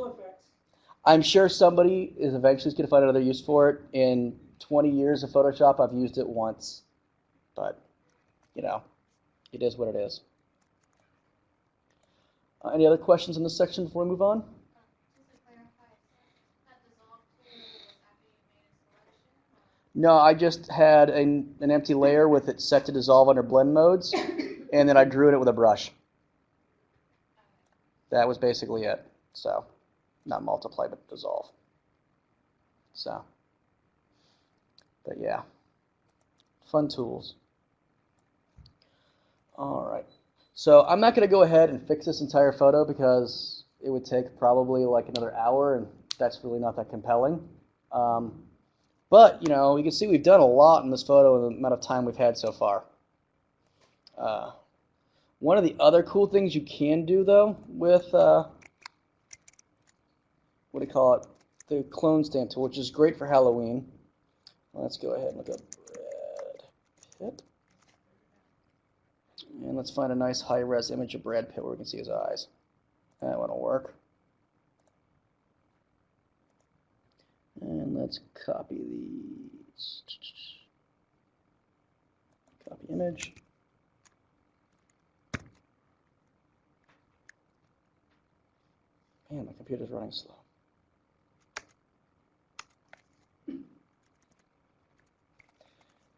I'm sure somebody is eventually going to find another use for it. In 20 years of Photoshop, I've used it once. But, you know, it is what it is. Any other questions in this section before we move on? No, I just had an empty layer with it set to dissolve under blend modes, and then I drew it with a brush. That was basically it. So, not multiply, but dissolve. So, but yeah, fun tools. All right. So I'm not going to go ahead and fix this entire photo because it would take probably like another hour, and that's really not that compelling. But, you know, you can see we've done a lot in this photo in the amount of time we've had so far. One of the other cool things you can do, though, with, what do you call it, the clone stamp tool, which is great for Halloween. Let's go ahead and look up Brad Pitt. And let's find a nice high-res image of Brad Pitt where we can see his eyes. That one will work. And let's copy these. Copy image. Man, my computer's running slow. You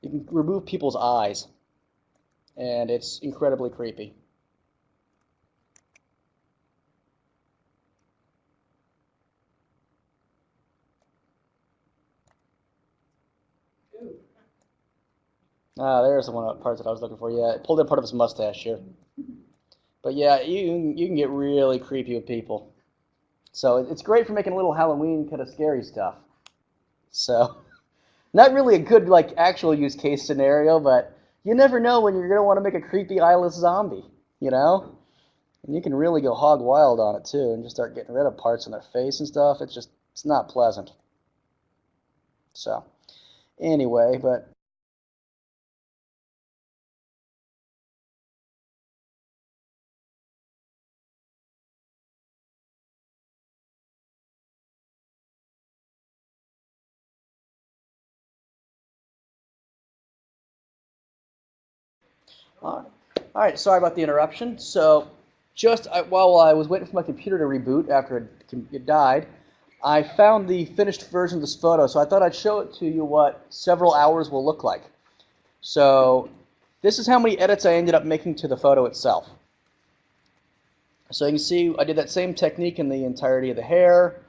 can remove people's eyes, and it's incredibly creepy. Ah, there's the one part that I was looking for. Yeah, it pulled in part of his mustache here. But yeah, you can get really creepy with people. So it's great for making a little Halloween kind of scary stuff. So, not really a good like actual use case scenario, but you never know when you're going to want to make a creepy eyeless zombie, you know? And you can really go hog wild on it too and just start getting rid of parts in their face and stuff. It's not pleasant. So, anyway, but all right, sorry about the interruption. So just while I was waiting for my computer to reboot after it died, I found the finished version of this photo, so I thought I'd show it to you what several hours will look like. So this is how many edits I ended up making to the photo itself. So you can see I did that same technique in the entirety of the hair.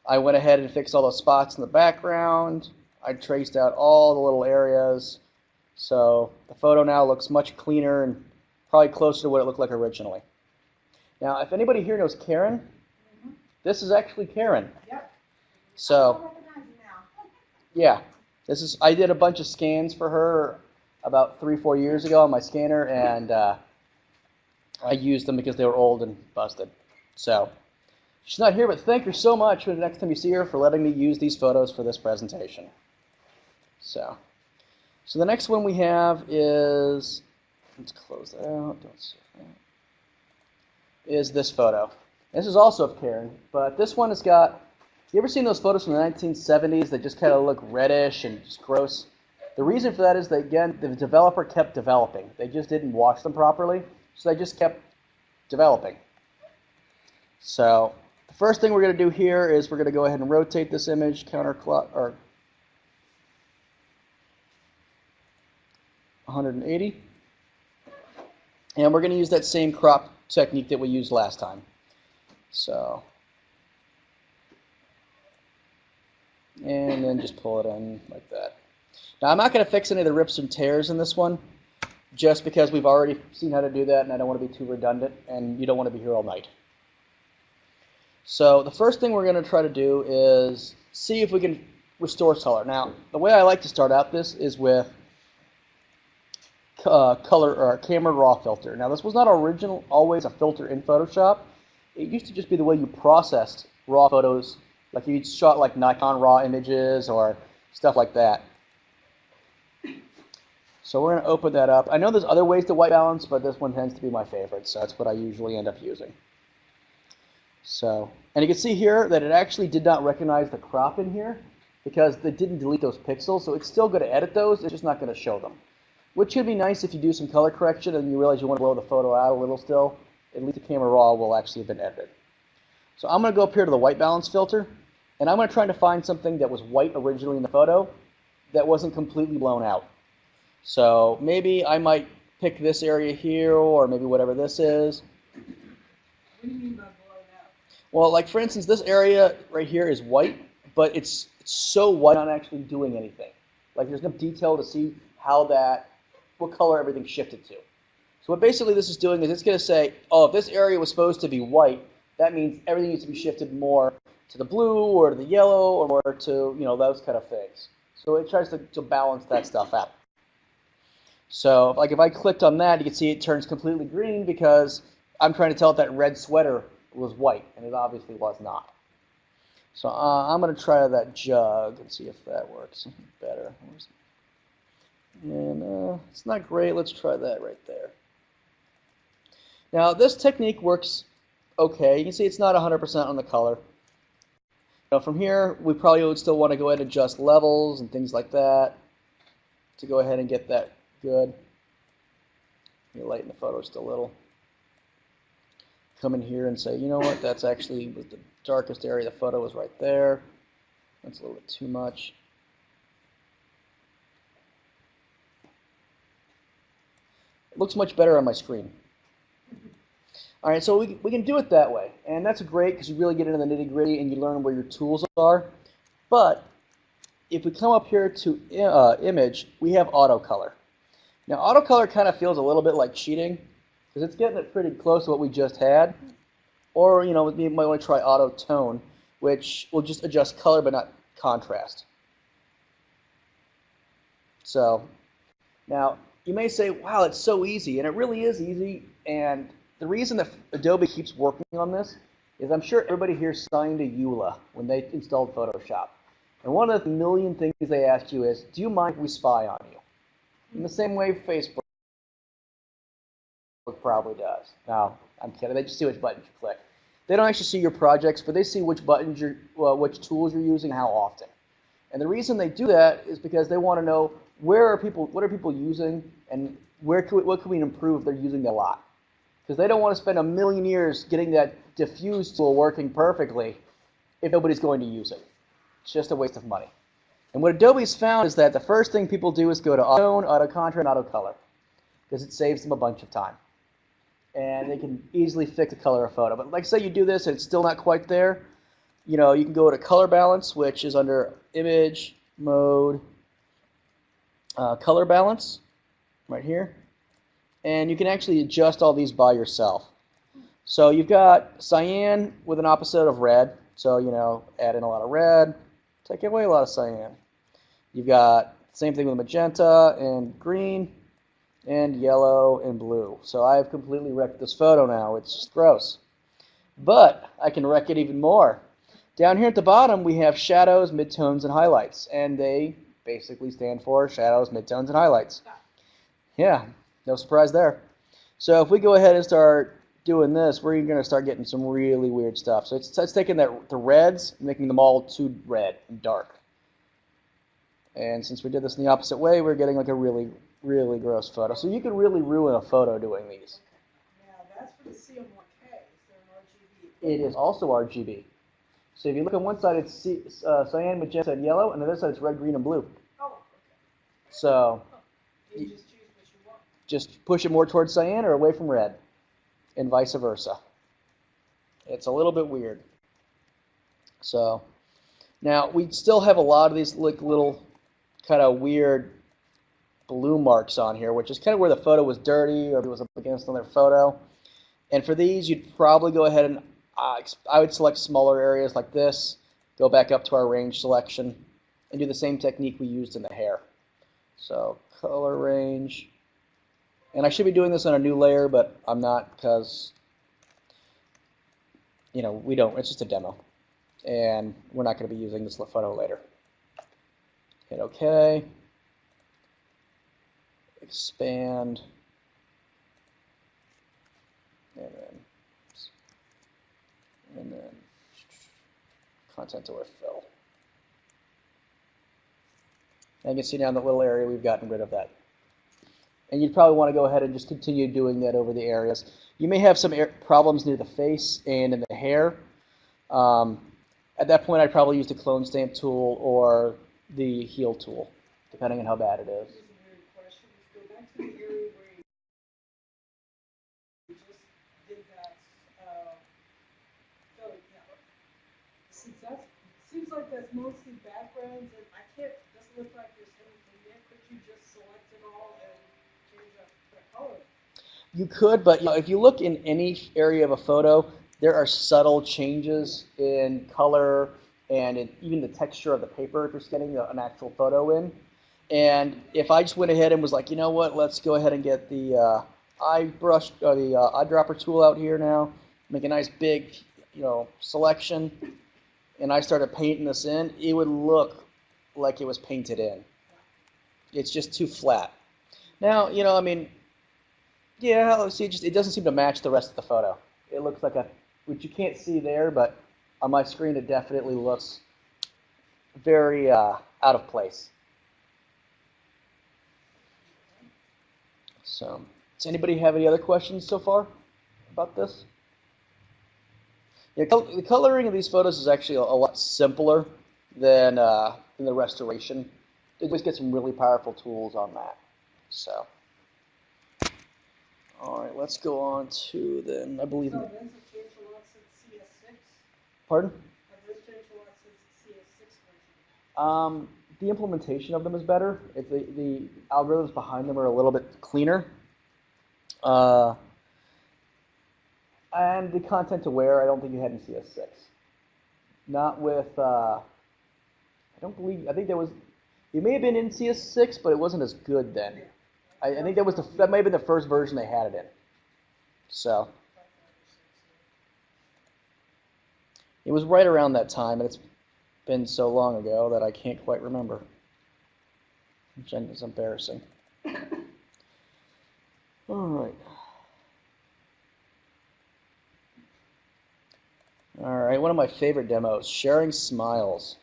I went ahead and fixed all those spots in the background. I traced out all the little areas. So the photo now looks much cleaner and probably closer to what it looked like originally. Now, if anybody here knows Karen, this is actually Karen. Yep. So, yeah, I did a bunch of scans for her about 3-4 years ago on my scanner, and I used them because they were old and busted. So, she's not here, but thank her so much for the next time you see her for letting me use these photos for this presentation. So the next one we have is, let's close that out, don't save that, is this photo. This is also of Karen, but this one has got, you ever seen those photos from the 1970s that just kind of look reddish and just gross? The reason for that is that, again, the developer kept developing. They just didn't wash them properly, so they just kept developing. So the The first thing we're going to do here is we're going to go ahead and rotate this image counterclock or 180. And we're going to use that same crop technique that we used last time. So, and then just pull it in like that. Now I'm not going to fix any of the rips and tears in this one, just because we've already seen how to do that, and I don't want to be too redundant, and you don't want to be here all night. So the first thing we're going to try to do is see if we can restore color. Now, the way I like to start out this is with color or camera raw filter. Now, this was not always a filter in Photoshop. It used to just be the way you processed raw photos, like you shot like Nikon raw images or stuff like that. So we're going to open that up. I know there's other ways to white balance, but this one tends to be my favorite, so that's what I usually end up using. So, and you can see here that it actually did not recognize the crop in here because they didn't delete those pixels, so it's still going to edit those, it's just not going to show them. Which could be nice if you do some color correction and you realize you want to blow the photo out a little still. At least the camera raw will actually have been edited. So I'm going to go up here to the white balance filter, and I'm going to try to find something that was white originally in the photo that wasn't completely blown out. So maybe I might pick this area here, or maybe whatever this is. What do you mean by blown out? Well, like for instance, this area right here is white, but it's so white not actually doing anything. Like there's no detail to see how what color everything shifted to. So what basically this is doing is it's going to say, oh, if this area was supposed to be white, that means everything needs to be shifted more to the blue or to the yellow or more to, those kind of things. So it tries to balance that stuff out. So like if I clicked on that, you can see it turns completely green because I'm trying to tell it that red sweater was white, and it obviously was not. So I'm going to try that jug and see if that works better. And it's not great. Let's try that right there. Now this technique works okay. You can see it's not 100% on the color. From here, we probably would still want to go ahead and adjust levels and things like that to go ahead and get that good. You lighten the photo just a little. Come in here and say, you know what, that's actually the darkest area of the photo was right there. That's a little bit too much. It looks much better on my screen. All right, so we can do it that way, and that's great because you really get into the nitty-gritty and you learn where your tools are. But if we come up here to image, we have auto color. Now, auto color kind of feels a little bit like cheating because it's getting it pretty close to what we just had. Or, you might want to try auto tone, which will just adjust color but not contrast. So, now, you may say, wow, it's so easy, and it really is easy. And the reason that Adobe keeps working on this is I'm sure everybody here signed a EULA when they installed Photoshop. And one of the million things they ask you is, do you mind if we spy on you? In the same way Facebook probably does. Now, I'm kidding. They just see which buttons you click. They don't actually see your projects, but they see which buttons which tools you're using, how often. And the reason they do that is because they want to know what are people using, and what can we improve if they're using it a lot. Because they don't want to spend a million years getting that diffuse tool working perfectly if nobody's going to use it. It's just a waste of money. And what Adobe's found is that the first thing people do is go to auto tone, auto contrast, and auto color because it saves them a bunch of time. And they can easily fix the color of a photo. But like say you do this and it's still not quite there, you can go to color balance, which is under image, mode, color balance, right here. And you can actually adjust all these by yourself. So you've got cyan with an opposite of red. So, add in a lot of red, take away a lot of cyan. You've got the same thing with magenta and green and yellow and blue. So I've completely wrecked this photo now. It's just gross. But I can wreck it even more. Down here at the bottom, we have shadows, midtones, and highlights. And they basically stand for shadows, midtones, and highlights. Yeah, no surprise there. So if we go ahead and start doing this, we're going to start getting some really weird stuff. So it's taking the reds and making them all too red and dark. And since we did this in the opposite way, we're getting like a really, really gross photo. So you can really ruin a photo doing these. Now, that's for the CM1K. Is there an RGB? it is also RGB. So if you look on one side, it's cyan, magenta, and yellow, and on the other side, it's red, green, and blue. Oh, okay. So You just choose what you want. just push it more towards cyan or away from red, and vice versa. It's a little bit weird. So now we still have a lot of these like little kind of weird blue marks on here, which is kind of where the photo was dirty or it was up against another photo. And for these, you'd probably go ahead and I would select smaller areas like this, go back up to our range selection, and do the same technique we used in the hair. So color range, and I should be doing this on a new layer, but I'm not because, you know, we don't, it's just a demo. And we're not going to be using this photo later. Hit OK. Expand. And then ContentAware Fill. And you can see now in the little area we've gotten rid of that. And you'd probably want to go ahead and just continue doing that over the areas. You may have some problems near the face and in the hair. At that point, I'd probably use the clone stamp tool or the heal tool, depending on how bad it is. Here's a weird question. Let's go back to the area where you just did that. Seems like that's mostly backgrounds, and I can't. Doesn't look like there's anything there. Could you just select it all and change up the color? You could, but you know, if you look in any area of a photo, there are subtle changes in color and in even the texture of the paper if you're scanning an actual photo in. And if I just went ahead and was like, you know what, let's go ahead and get the eye brush or the eyedropper tool out here now, make a nice big, you know, selection, and I started painting this in, it would look like it was painted in. It's just too flat. Now, you know, I mean, yeah, see, it doesn't seem to match the rest of the photo. It looks like which you can't see there, but on my screen it definitely looks very out of place. So, does anybody have any other questions so far about this? Yeah, the coloring of these photos is actually a lot simpler than in the restoration. You always get some really powerful tools on that. So, all right, let's go on to then, I believe. So events have changed a lot since CS6. Pardon? Have those changed a lot since CS6 version? The implementation of them is better. The algorithms behind them are a little bit cleaner. And the ContentAware, I don't think you had in CS6. Not with, I think there was, it may have been in CS6, but it wasn't as good then. I think that may have been the first version they had it in. So, it was right around that time, and it's been so long ago that I can't quite remember, which is embarrassing. All right. All right, one of my favorite demos, sharing smiles.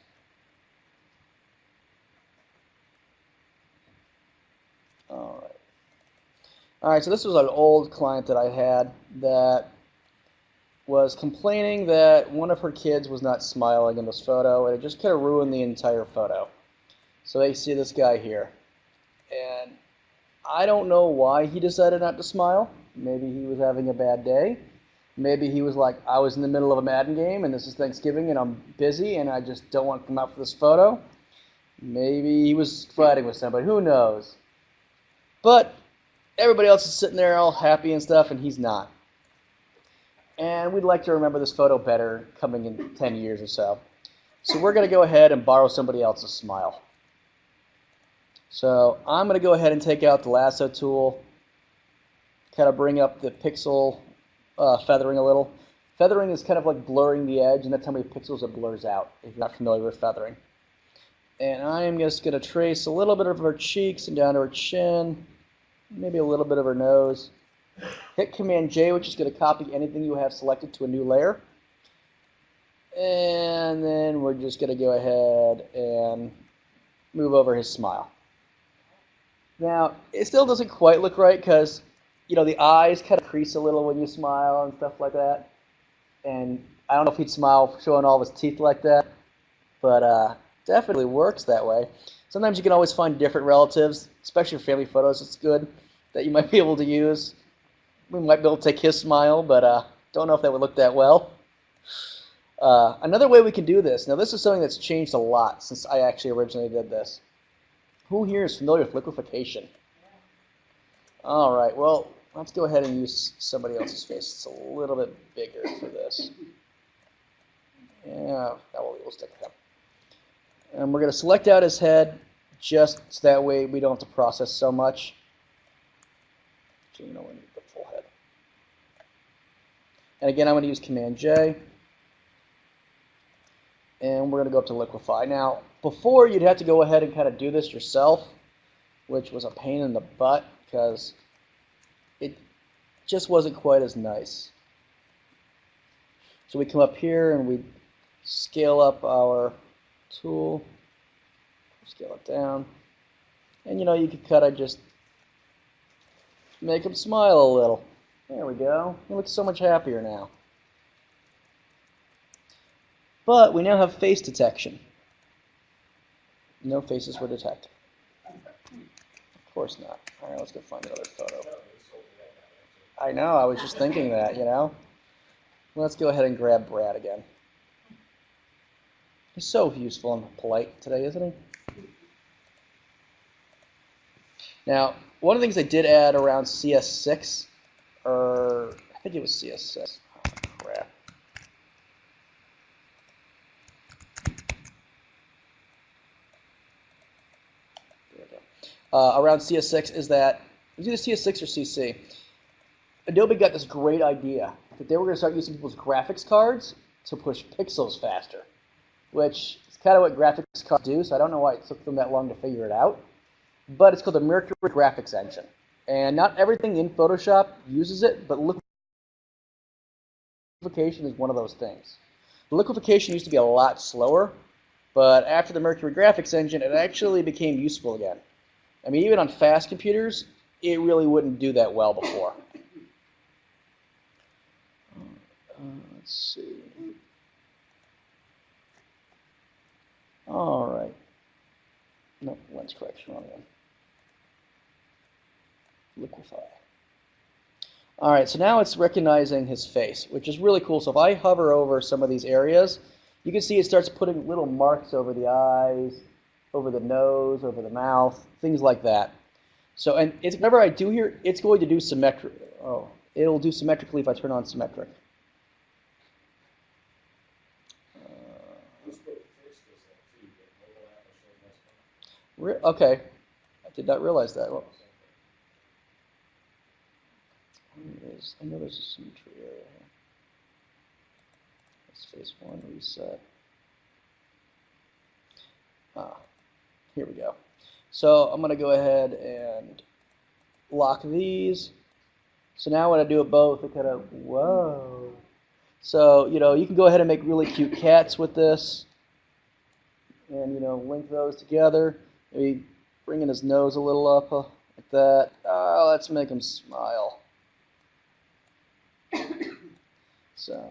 All right, so this was an old client that I had that was complaining that one of her kids was not smiling in this photo, and it just kind of ruined the entire photo. So you see this guy here, and I don't know why he decided not to smile. Maybe he was having a bad day. Maybe he was like, I was in the middle of a Madden game, and this is Thanksgiving, and I'm busy, and I just don't want to come out for this photo. Maybe he was fighting with somebody. Who knows? But everybody else is sitting there all happy and stuff, and he's not. And we'd like to remember this photo better coming in 10 years or so. So we're going to go ahead and borrow somebody else's smile. So I'm going to go ahead and take out the lasso tool, kind of bring up the pixel feathering a little. Feathering is kind of like blurring the edge, and that's how many pixels it blurs out, if you're not familiar with feathering. And I am just going to trace a little bit of her cheeks and down to her chin, maybe a little bit of her nose. Hit Command-J, which is going to copy anything you have selected to a new layer. And then we're just going to go ahead and move over his smile. Now, it still doesn't quite look right because, you know, the eyes kind of crease a little when you smile and stuff like that. And I don't know if he'd smile showing all of his teeth like that, but definitely works that way. Sometimes you can always find different relatives, especially for family photos. It's good that you might be able to use. We might be able to take his smile, but don't know if that would look that well. Another way we can do this, now this is something that's changed a lot since I actually originally did this. Who here is familiar with liquefaction? All right, well, let's go ahead and use somebody else's face. It's a little bit bigger for this. Yeah, we'll stick with him. And we're going to select out his head just so that way we don't have to process so much. So, we need the full head. And again, I'm going to use Command-J. And we're going to go up to liquefy. Now, before you'd have to go ahead and kind of do this yourself, which was a pain in the butt because it just wasn't quite as nice. So we come up here and we scale up our tool, scale it down, and you could kind of just make him smile a little. There we go. He looks so much happier now. But we now have face detection. No faces were detected. Of course not. All right, let's go find another photo. I know, I was just thinking that, Let's go ahead and grab Brad again. He's so useful and polite today, isn't he? Now, one of the things I did add around CS6, or I think it was CS6. Oh, crap. There we go. Around CS6 is that, it was either CS6 or CC. Adobe got this great idea that they were going to start using people's graphics cards to push pixels faster, which is kind of what graphics cards do, so I don't know why it took them that long to figure it out. But it's called the Mercury Graphics Engine. And not everything in Photoshop uses it, but liquefaction is one of those things. The liquefaction used to be a lot slower, but after the Mercury Graphics Engine, it actually became useful again. I mean, even on fast computers, it really wouldn't do that well before. Let's see. All right. No, lens correction, wrong one. Liquefy. All right, so now it's recognizing his face, which is really cool. So if I hover over some of these areas, you can see it starts putting little marks over the eyes, over the nose, over the mouth, things like that. So, and it's, whenever I do here, it's going to do symmetric. Oh, it'll do symmetrically if I turn on symmetric. Okay, I did not realize that. Well, I know there's a symmetry area here. Let's face one, reset. Here we go. So I'm going to go ahead and lock these. So now when I do it both, it kind of, whoa. So, you can go ahead and make really cute cats with this. And, link those together. Maybe bringing his nose a little up like that. Let's make him smile. So,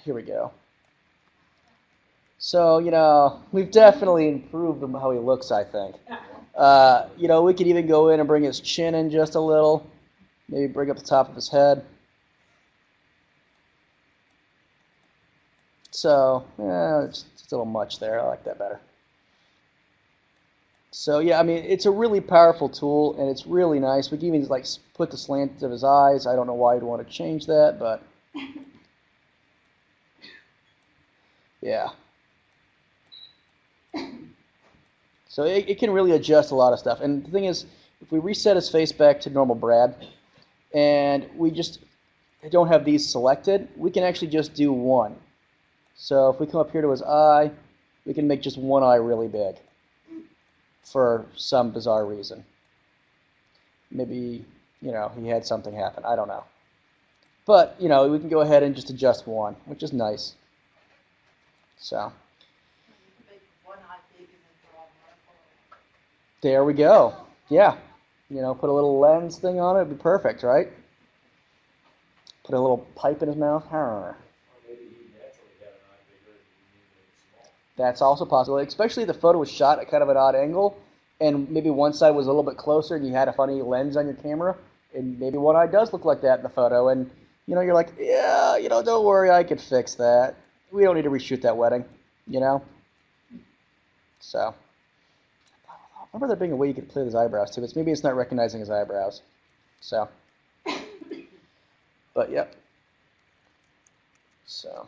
here we go. So, we've definitely improved how he looks, I think. We could even go in and bring his chin in just a little. Maybe bring up the top of his head. So, it's a little much there. I like that better. So, yeah, I mean, it's a really powerful tool, and it's really nice. We can even, put the slant of his eyes. I don't know why you'd want to change that, but... yeah. So it can really adjust a lot of stuff. And the thing is, if we reset his face back to normal Brad, and we just don't have these selected, we can actually just do one. So if we come up here to his eye, we can make just one eye really big for some bizarre reason. Maybe, he had something happen. I don't know. But, we can go ahead and just adjust one, which is nice. So. There we go. Yeah. Put a little lens thing on it. It'd be perfect, right? Put a little pipe in his mouth. Or maybe That's also possible, especially if the photo was shot at kind of an odd angle, and maybe one side was a little bit closer, and you had a funny lens on your camera, and maybe one eye does look like that in the photo, and you're like, yeah, don't worry, I could fix that. We don't need to reshoot that wedding, So, I remember there being a way you could play with his eyebrows too, but maybe it's not recognizing his eyebrows. So, but yep. So,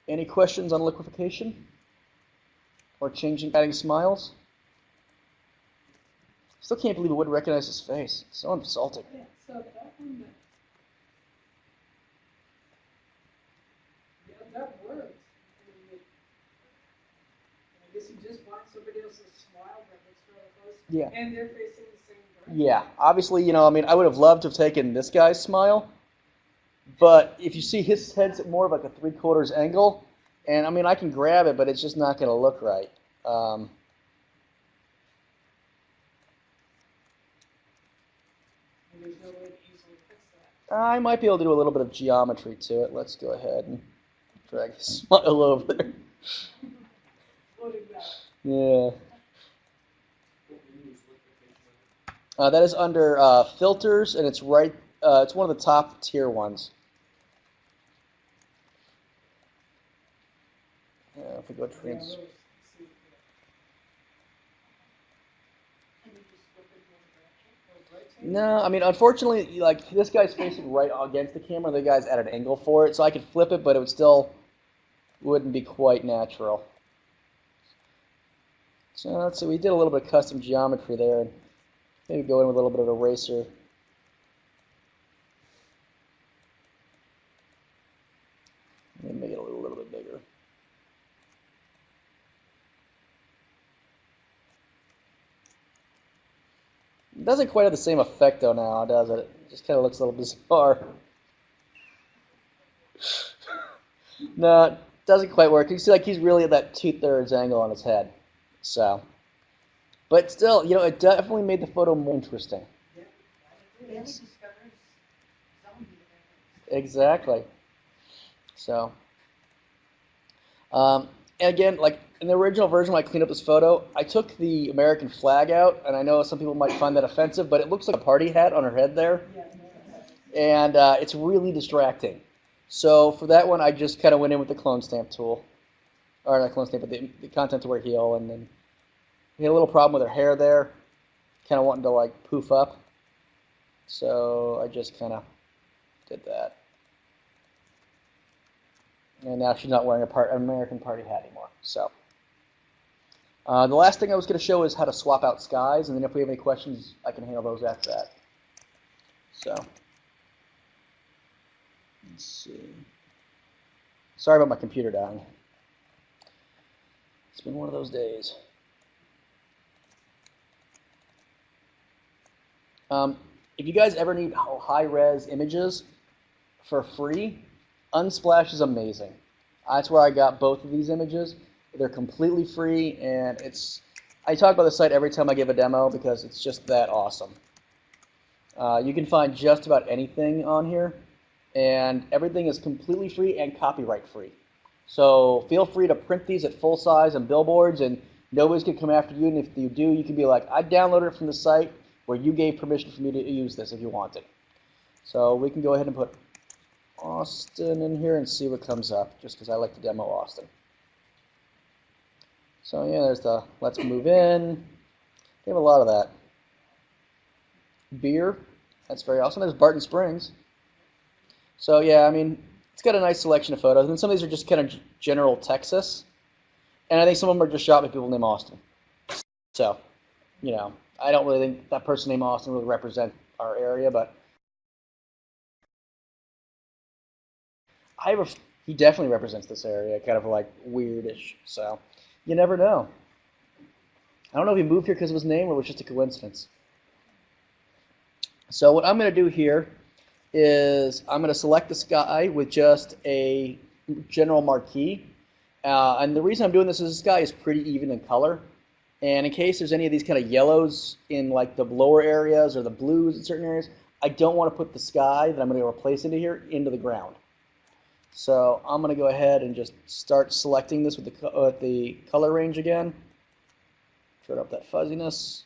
any questions on liquefaction? Or adding smiles? Still can't believe it wouldn't recognize his face. It's so insulting. Yeah, so that one, that works. I guess you just want somebody else's smile that looks really close. Yeah. And they're facing the same direction. Yeah, obviously, I would have loved to have taken this guy's smile, but if you see his head's at more of like a 3/4 angle, and I can grab it, but it's just not going to look right. And there's no way to easily fix that. I might be able to do a little bit of geometry to it. Let's go ahead and drag his smile over there. Yeah. That is under filters, and it's right. It's one of the top tier ones. Yeah, if we go trans. No, unfortunately, like this guy's facing right against the camera. The guy's at an angle for it, so I could flip it, but it wouldn't be quite natural. So let's see. We did a little bit of custom geometry there, and maybe go in with a little bit of eraser. Maybe make it a little bit bigger. It doesn't quite have the same effect though now, does it? It just kind of looks a little bizarre. No, it doesn't quite work. You can see like he's really at that 2/3 angle on his head. So, but still, it definitely made the photo more interesting. Exactly. So, and again, like in the original version when I cleaned up this photo, I took the American flag out, and I know some people might find that offensive, but it looks like a party hat on her head there, and it's really distracting. So for that one, I just kind of went in with the clone stamp tool, or not clone stamp, but the ContentAware heel, and then we had a little problem with her hair there, kind of wanting to like poof up, so I just kind of did that. And now she's not wearing an American party hat anymore. So the last thing I was going to show is how to swap out skies, and then if we have any questions, I can handle those after that. So let's see. Sorry about my computer dying. It's been one of those days. If you guys ever need high-res images for free, Unsplash is amazing. That's where I got both of these images. They're completely free, and I talk about the site every time I give a demo because it's just that awesome. You can find just about anything on here, and everything is completely free and copyright free. So feel free to print these at full size on billboards, and nobody's going to come after you, and if you do, you can be like, I downloaded it from the site where you gave permission for me to use this if you wanted. So we can go ahead and put Austin in here and see what comes up, just because I like to demo Austin. So yeah, there's the let's move in. We have a lot of that. Beer, that's very awesome. There's Barton Springs. So yeah, it's got a nice selection of photos. And then some of these are just kind of general Texas. And I think some of them are just shot by people named Austin. So, I don't really think that person named Austin would represent our area, but he definitely represents this area, kind of like weirdish. So, you never know. I don't know if he moved here because of his name or it was just a coincidence. So what I'm going to do here is I'm going to select this guy with just a general marquee. And the reason I'm doing this is this guy is pretty even in color. And in case there's any of these kind of yellows in like the lower areas or the blues in certain areas, I don't want to put the sky that I'm going to replace into here into the ground. So I'm going to go ahead and just start selecting this with the color range again. Turn up that fuzziness.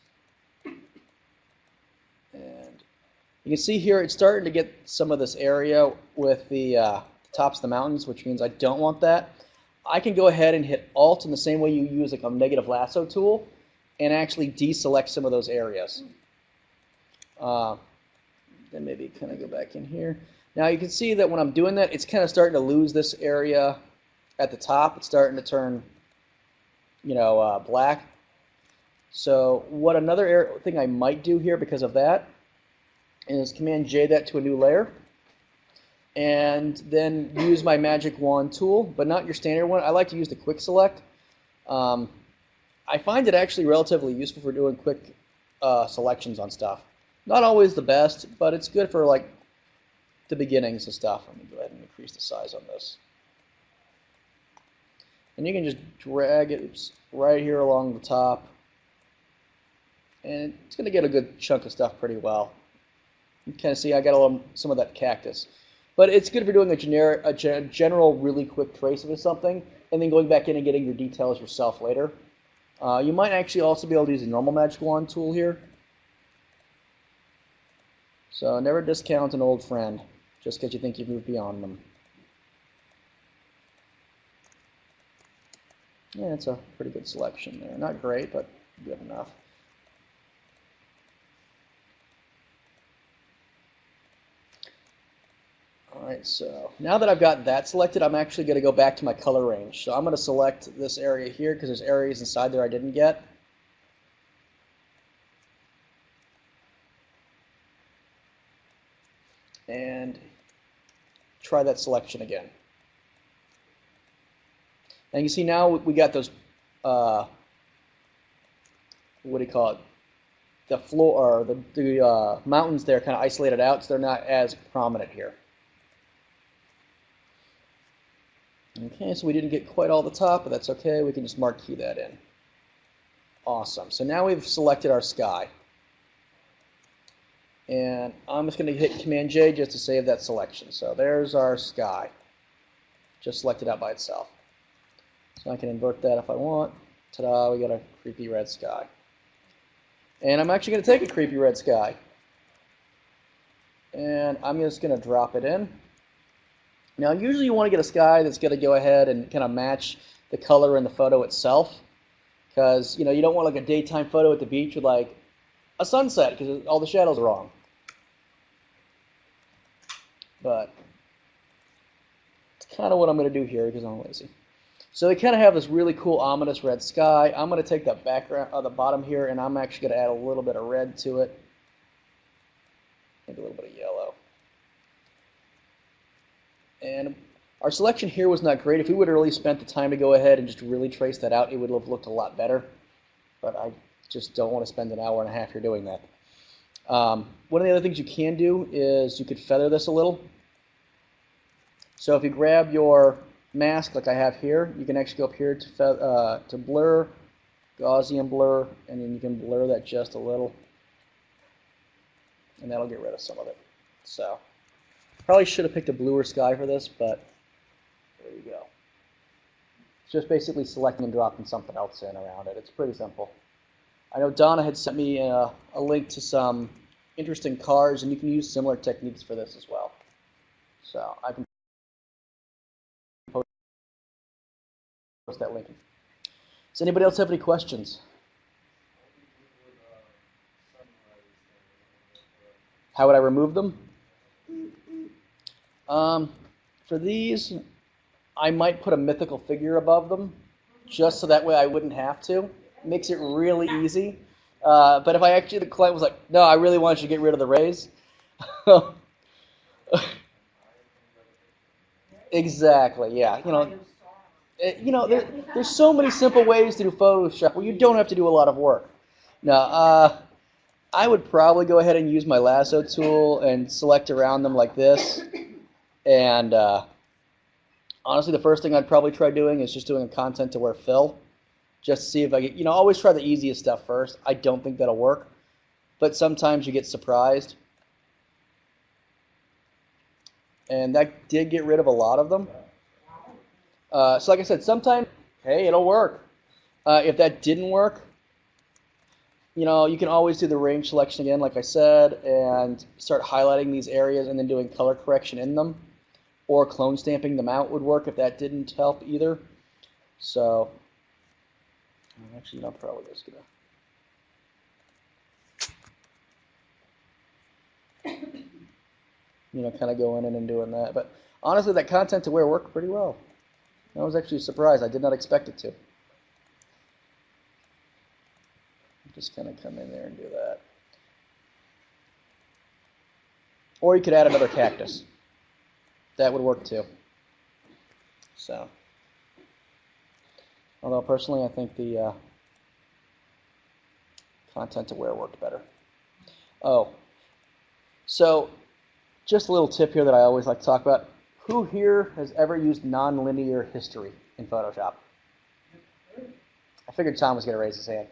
And you can see here it's starting to get some of this area with the tops of the mountains, which means I don't want that. I can go ahead and hit Alt in the same way you use like a negative lasso tool and actually deselect some of those areas. Then maybe kind of go back in here. Now you can see that when I'm doing that, it's kind of starting to lose this area at the top. It's starting to turn, black. So what another thing I might do here because of that is Command J that to a new layer, and then use my Magic Wand tool, but not your standard one. I like to use the Quick Select. I find it actually relatively useful for doing quick selections on stuff. Not always the best, but it's good for like the beginnings of stuff. Let me go ahead and increase the size on this. And you can just drag it right here along the top. And it's going to get a good chunk of stuff pretty well. You kind of see I got some of that cactus. But it's good for doing a general really quick trace of something, and then going back in and getting your details yourself later. You might actually also be able to use a normal Magic Wand tool here. So never discount an old friend just because you think you've moved beyond them. Yeah, it's a pretty good selection there. Not great, but good enough. Alright, so now that I've got that selected, I'm actually going to go back to my color range. So I'm going to select this area here because there's areas inside there I didn't get. And try that selection again. And you see now we got those, what do you call it? The floor, or the mountains there kind of isolated out, so they're not as prominent here. Okay, so we didn't get quite all the top, but that's okay. We can just marquee that in. Awesome. So now we've selected our sky. And I'm just going to hit Command J just to save that selection. So there's our sky. Just selected out by itself. So I can invert that if I want. Ta-da, we got a creepy red sky. And I'm actually going to take a creepy red sky. And I'm just going to drop it in. Now, usually you want to get a sky that's going to go ahead and kind of match the color in the photo itself. Because, you don't want like a daytime photo at the beach with like a sunset because all the shadows are wrong. But it's kind of what I'm going to do here because I'm lazy. So they kind of have this really cool ominous red sky. I'm going to take the background the bottom here, and I'm actually going to add a little bit of red to it. Maybe a little bit of yellow. And our selection here was not great. If we would have really spent the time to go ahead and just really trace that out, it would have looked a lot better. But I just don't want to spend an hour and a half here doing that. One of the other things you can do is you could feather this a little. So if you grab your mask like I have here, you can actually go up here to blur, Gaussian blur, and then you can blur that just a little. And that'll get rid of some of it. So probably should have picked a bluer sky for this, but there you go. It's just basically selecting and dropping something else in around it. It's pretty simple. I know Donna had sent me a link to some interesting cars, and you can use similar techniques for this as well. So I can post that link. Does anybody else have any questions? How would I remove them? For these, I might put a mythical figure above them, just so that way I wouldn't have to. Makes it really easy. But if the client was like, no, I really want you to get rid of the rays. Exactly, yeah. There's so many simple ways to do Photoshop where you don't have to do a lot of work. Now, I would probably go ahead and use my lasso tool and select around them like this. And honestly, the first thing I'd probably try doing is just doing a ContentAware fill. Just to see if I get, always try the easiest stuff first. I don't think that'll work. But sometimes you get surprised. and that did get rid of a lot of them. So like I said, sometimes, hey, it'll work. If that didn't work, you know, you can always do the range selection again, like I said, and start highlighting these areas and then doing color correction in them. Or clone stamping them out would work if that didn't help either. So, actually, I'm probably just gonna, kind of going in and doing that. But honestly, that ContentAware worked pretty well. I was actually surprised. I did not expect it to. Just kind of come in there and do that. Or you could add another cactus. That would work too. So, although personally I think the ContentAware worked better. Oh, so just a little tip here that I always like to talk about. Who here has ever used nonlinear history in Photoshop? I figured Tom was going to raise his hand.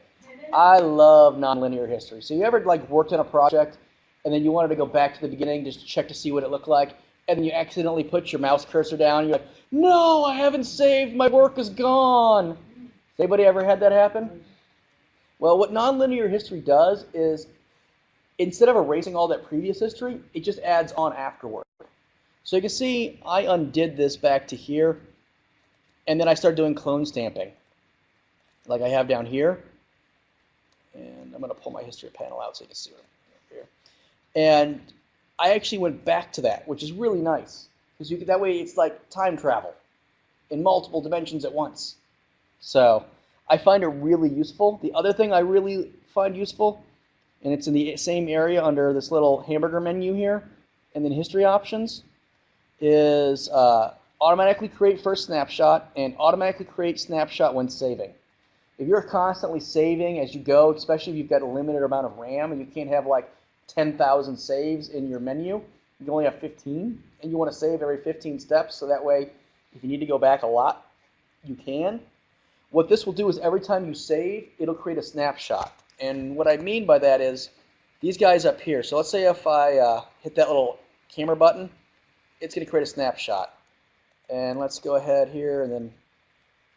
I love nonlinear history. So you ever like worked on a project and then you wanted to go back to the beginning just to check to see what it looked like, and then you accidentally put your mouse cursor down and you're like, no, I haven't saved, my work is gone. Has anybody ever had that happen? Well, what nonlinear history does is instead of erasing all that previous history, it just adds on afterward. So you can see I undid this back to here, and then I start doing clone stamping like I have down here. And I'm going to pull my history panel out so you can see what I'm doing here. And I actually went back to that, which is really nice, because that way it's like time travel in multiple dimensions at once. So I find it really useful. The other thing I really find useful, and it's in the same area under this little hamburger menu here, and then history options, is automatically create first snapshot and automatically create snapshot when saving. If you're constantly saving as you go, especially if you've got a limited amount of RAM and you can't have like 10,000 saves in your menu, you only have 15, and you want to save every 15 steps, so that way if you need to go back a lot, you can. What this will do is every time you save, it'll create a snapshot. And what I mean by that is these guys up here. So let's say if I hit that little camera button, it's going to create a snapshot. And let's go ahead here and then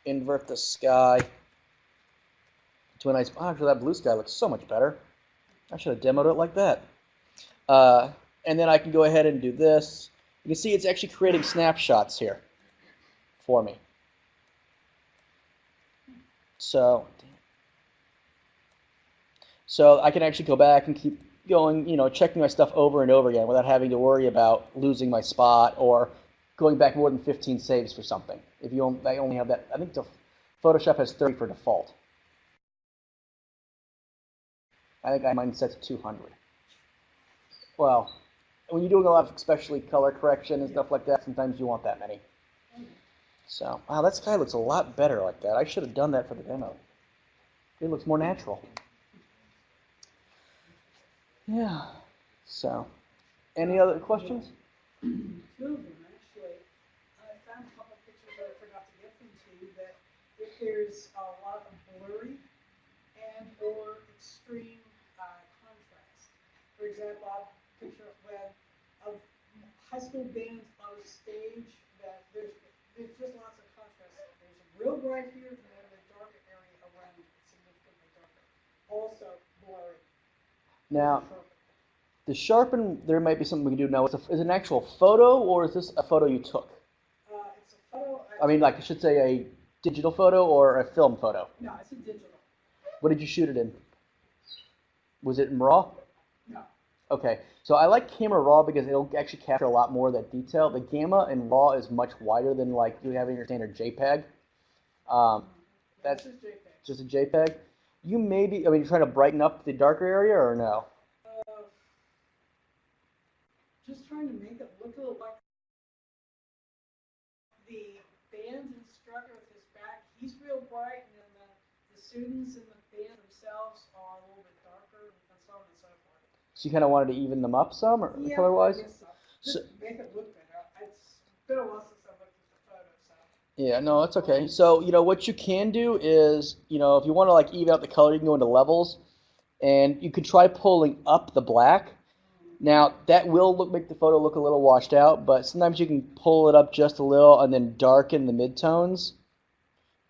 invert the sky to a nice, actually that blue sky looks so much better. I should have demoed it like that. And then I can go ahead and do this. You can see it's actually creating snapshots here for me. So I can actually go back and keep going, checking my stuff over and over again without having to worry about losing my spot or going back more than 15 saves for something. If you only have that, I think Photoshop has 30 for default. I think I mine set to 200. Well, when you're doing a lot of especially color correction and stuff like that, sometimes you want that many. So, wow, that sky looks a lot better like that. I should have done that for the demo. It looks more natural. Yeah. So, any other questions? Two of them, actually. I found a couple of pictures that I forgot to get them to you, that if there's a lot of blurry and or extreme contrast. For example, I have a picture of high school bands on a stage that there's just lots of contrast. There's a real bright here and then the darker area around it, significantly darker. Also blurry. Now, the sharpen, there might be something we can do now. Is it an actual photo, or is this a photo you took? It's a photo. I mean, like, I should say a digital photo or a film photo? No, it's a digital. What did you shoot it in? Was it in RAW? No. Okay, so I like camera RAW because it'll actually capture a lot more of that detail. The gamma in RAW is much wider than like you have in your standard JPEG. That's just a JPEG. You maybe, you're trying to brighten up the darker area or no? Just trying to make it look a little like the band instructor with his back. He's real bright, and then the students in the band themselves are a little bit darker, and so on and so forth. So you kind of wanted to even them up some, or yeah, color-wise? I guess so. Just make it look better. It's been a while since I've looked at the photo, so. Yeah, no, it's okay. So, what you can do is, if you want to even out the color, you can go into levels, and you could try pulling up the black. Now, that will make the photo look a little washed out, but sometimes you can pull it up just a little and then darken the midtones,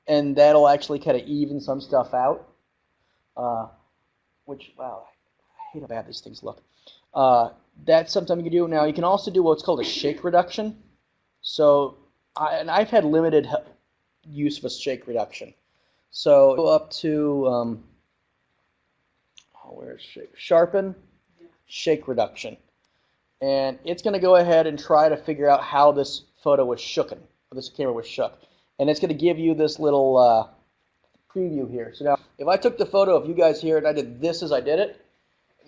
and that'll actually kind of even some stuff out, which, wow, I hate how bad these things look. That's something you can do. Now, you can also do what's called a shake reduction. So, I've had limited use of a shake reduction. So, go up to, where's shake? Sharpen, shake reduction. And it's going to go ahead and try to figure out how this photo was shooken, or this camera was shook. And it's going to give you this little preview here. So now, if I took the photo of you guys here and I did this as I did it,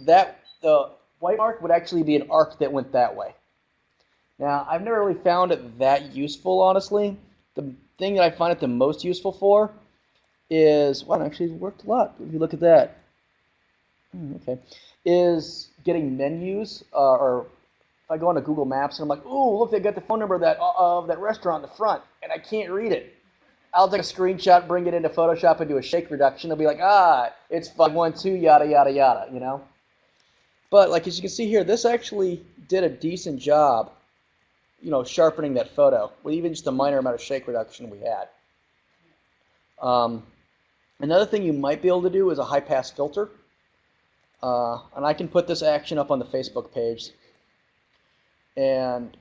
the white arc would actually be an arc that went that way. Now, I've never really found it that useful, honestly. The thing that I find it the most useful for is, well, it actually worked a lot. If you look at that. Okay, is getting menus, or if I go onto Google Maps and I'm like, ooh, look, they got the phone number of that restaurant in the front, and I can't read it. I'll take a screenshot, bring it into Photoshop, and do a shake reduction. They'll be like, it's 512, yada, yada, yada, you know? But, like, as you can see here, this actually did a decent job, you know, sharpening that photo with even just a minor amount of shake reduction we had. Another thing you might be able to do is a high-pass filter. And I can put this action up on the Facebook page. And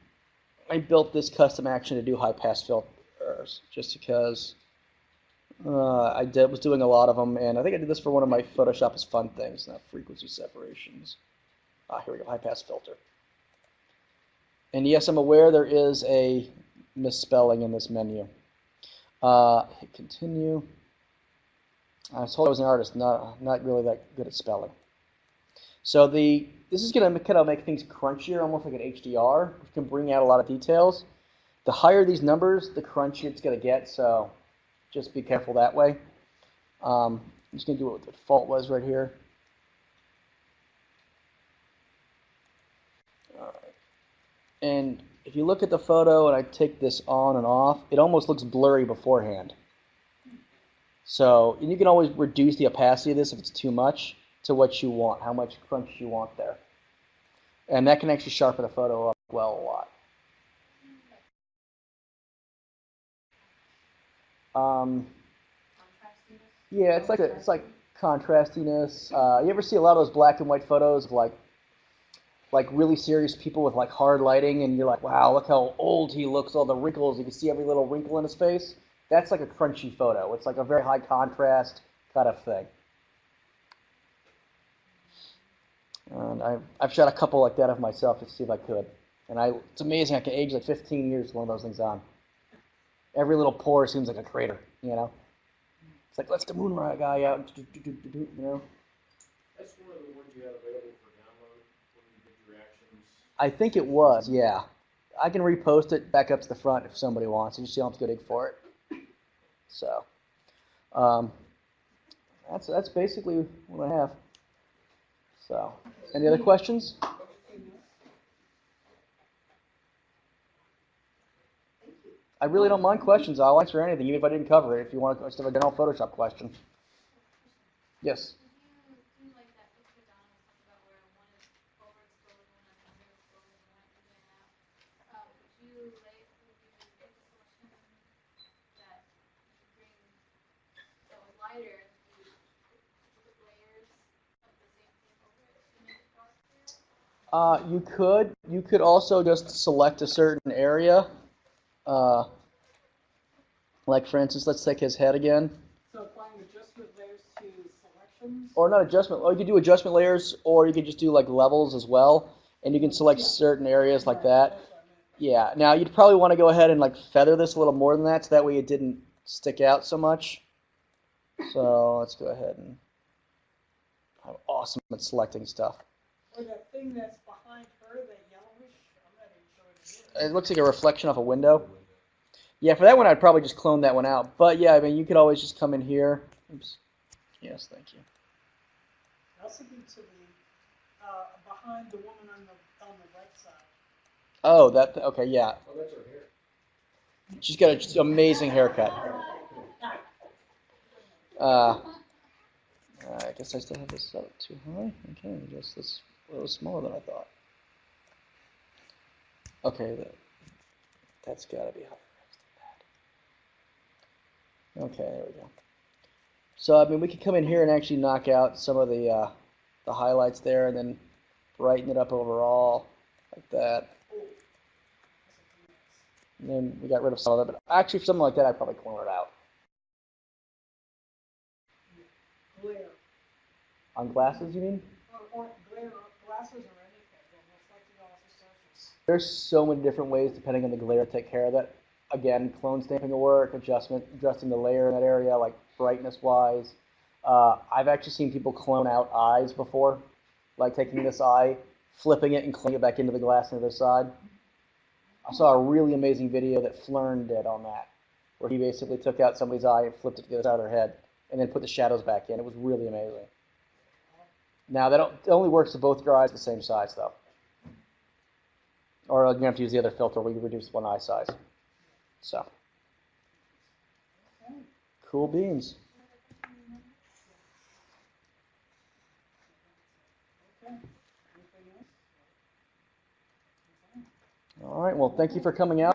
I built this custom action to do high-pass filters just because I was doing a lot of them. And I think I did this for one of my Photoshop is Fun things, not frequency separations. Here we go, high-pass filter. And yes, I'm aware there is a misspelling in this menu. Hit continue. I was told I was an artist, not really that good at spelling. So this is going to kind of make things crunchier, almost like an HDR, which can bring out a lot of details. The higher these numbers, the crunchier it's going to get, so just be careful that way. I'm just going to do what the default was right here. All right. And if you look at the photo and I take this on and off, it almost looks blurry beforehand. So, and you can always reduce the opacity of this if it's too much to what you want, how much crunch you want there. And that can actually sharpen the photo up well a lot. Yeah, it's like contrastiness. You ever see a lot of those black and white photos of like really serious people with like hard lighting, and you're like, wow, look how old he looks, all the wrinkles, you can see every little wrinkle in his face? That's like a crunchy photo. It's like a very high contrast kind of thing. And I've shot a couple like that of myself to see if I could. And it's amazing I can age like 15 years with one of those things on. Every little pore seems like a crater, you know? It's like, let's the moon guy out, you know? That's one of the ones you had available for download when you did your actions. I think it was, yeah. I can repost it back up to the front if somebody wants. You just don't have to go dig for it. So, that's basically what I have. So, any other questions? I really don't mind questions. I'll answer anything, even if I didn't cover it. If you want to have a general Photoshop question. Yes. You could also just select a certain area. Like for instance, let's take his head again. So applying adjustment layers to selections? Or not adjustment, or you could do adjustment layers, or you could just do like levels as well. And you can select certain areas like that. Yeah, now you'd probably want to go ahead and like feather this a little more than that, so that way it didn't stick out so much. So let's go ahead and I'm awesome at selecting stuff. Or that thing that's behind her, that yellowish, I'm not even sure what it is. It looks like a reflection off a window. Yeah, for that one I'd probably just clone that one out. But yeah, I mean you could always just come in here. Oops. Yes, thank you. Also be to the behind the woman on the right side. Oh, that okay, yeah. Oh, that's her hair. She's got an amazing haircut. I guess I still have this up too high. Okay, I guess this a little smaller than I thought. Okay, that's got to be higher. Okay, there we go. So I mean, we could come in here and actually knock out some of the highlights there, and then brighten it up overall like that. And then we got rid of some of it, but actually for something like that, I'd probably clone it out. Glare. On glasses, you mean? Or glare, glasses or anything, but most likely off the surface. There's so many different ways depending on the glare to take care of that. Again, clone stamping will work, adjusting the layer in that area, like brightness-wise. I've actually seen people clone out eyes before, like taking this eye, flipping it, and cloning it back into the glass on the other side. I saw a really amazing video that Flern did on that, where he basically took out somebody's eye and flipped it to the other side of their head, and then put the shadows back in. It was really amazing. Now, it only works if both your eyes are the same size, though. Or you have to use the other filter where you reduce one eye size. So, cool beans. All right, well, thank you for coming out.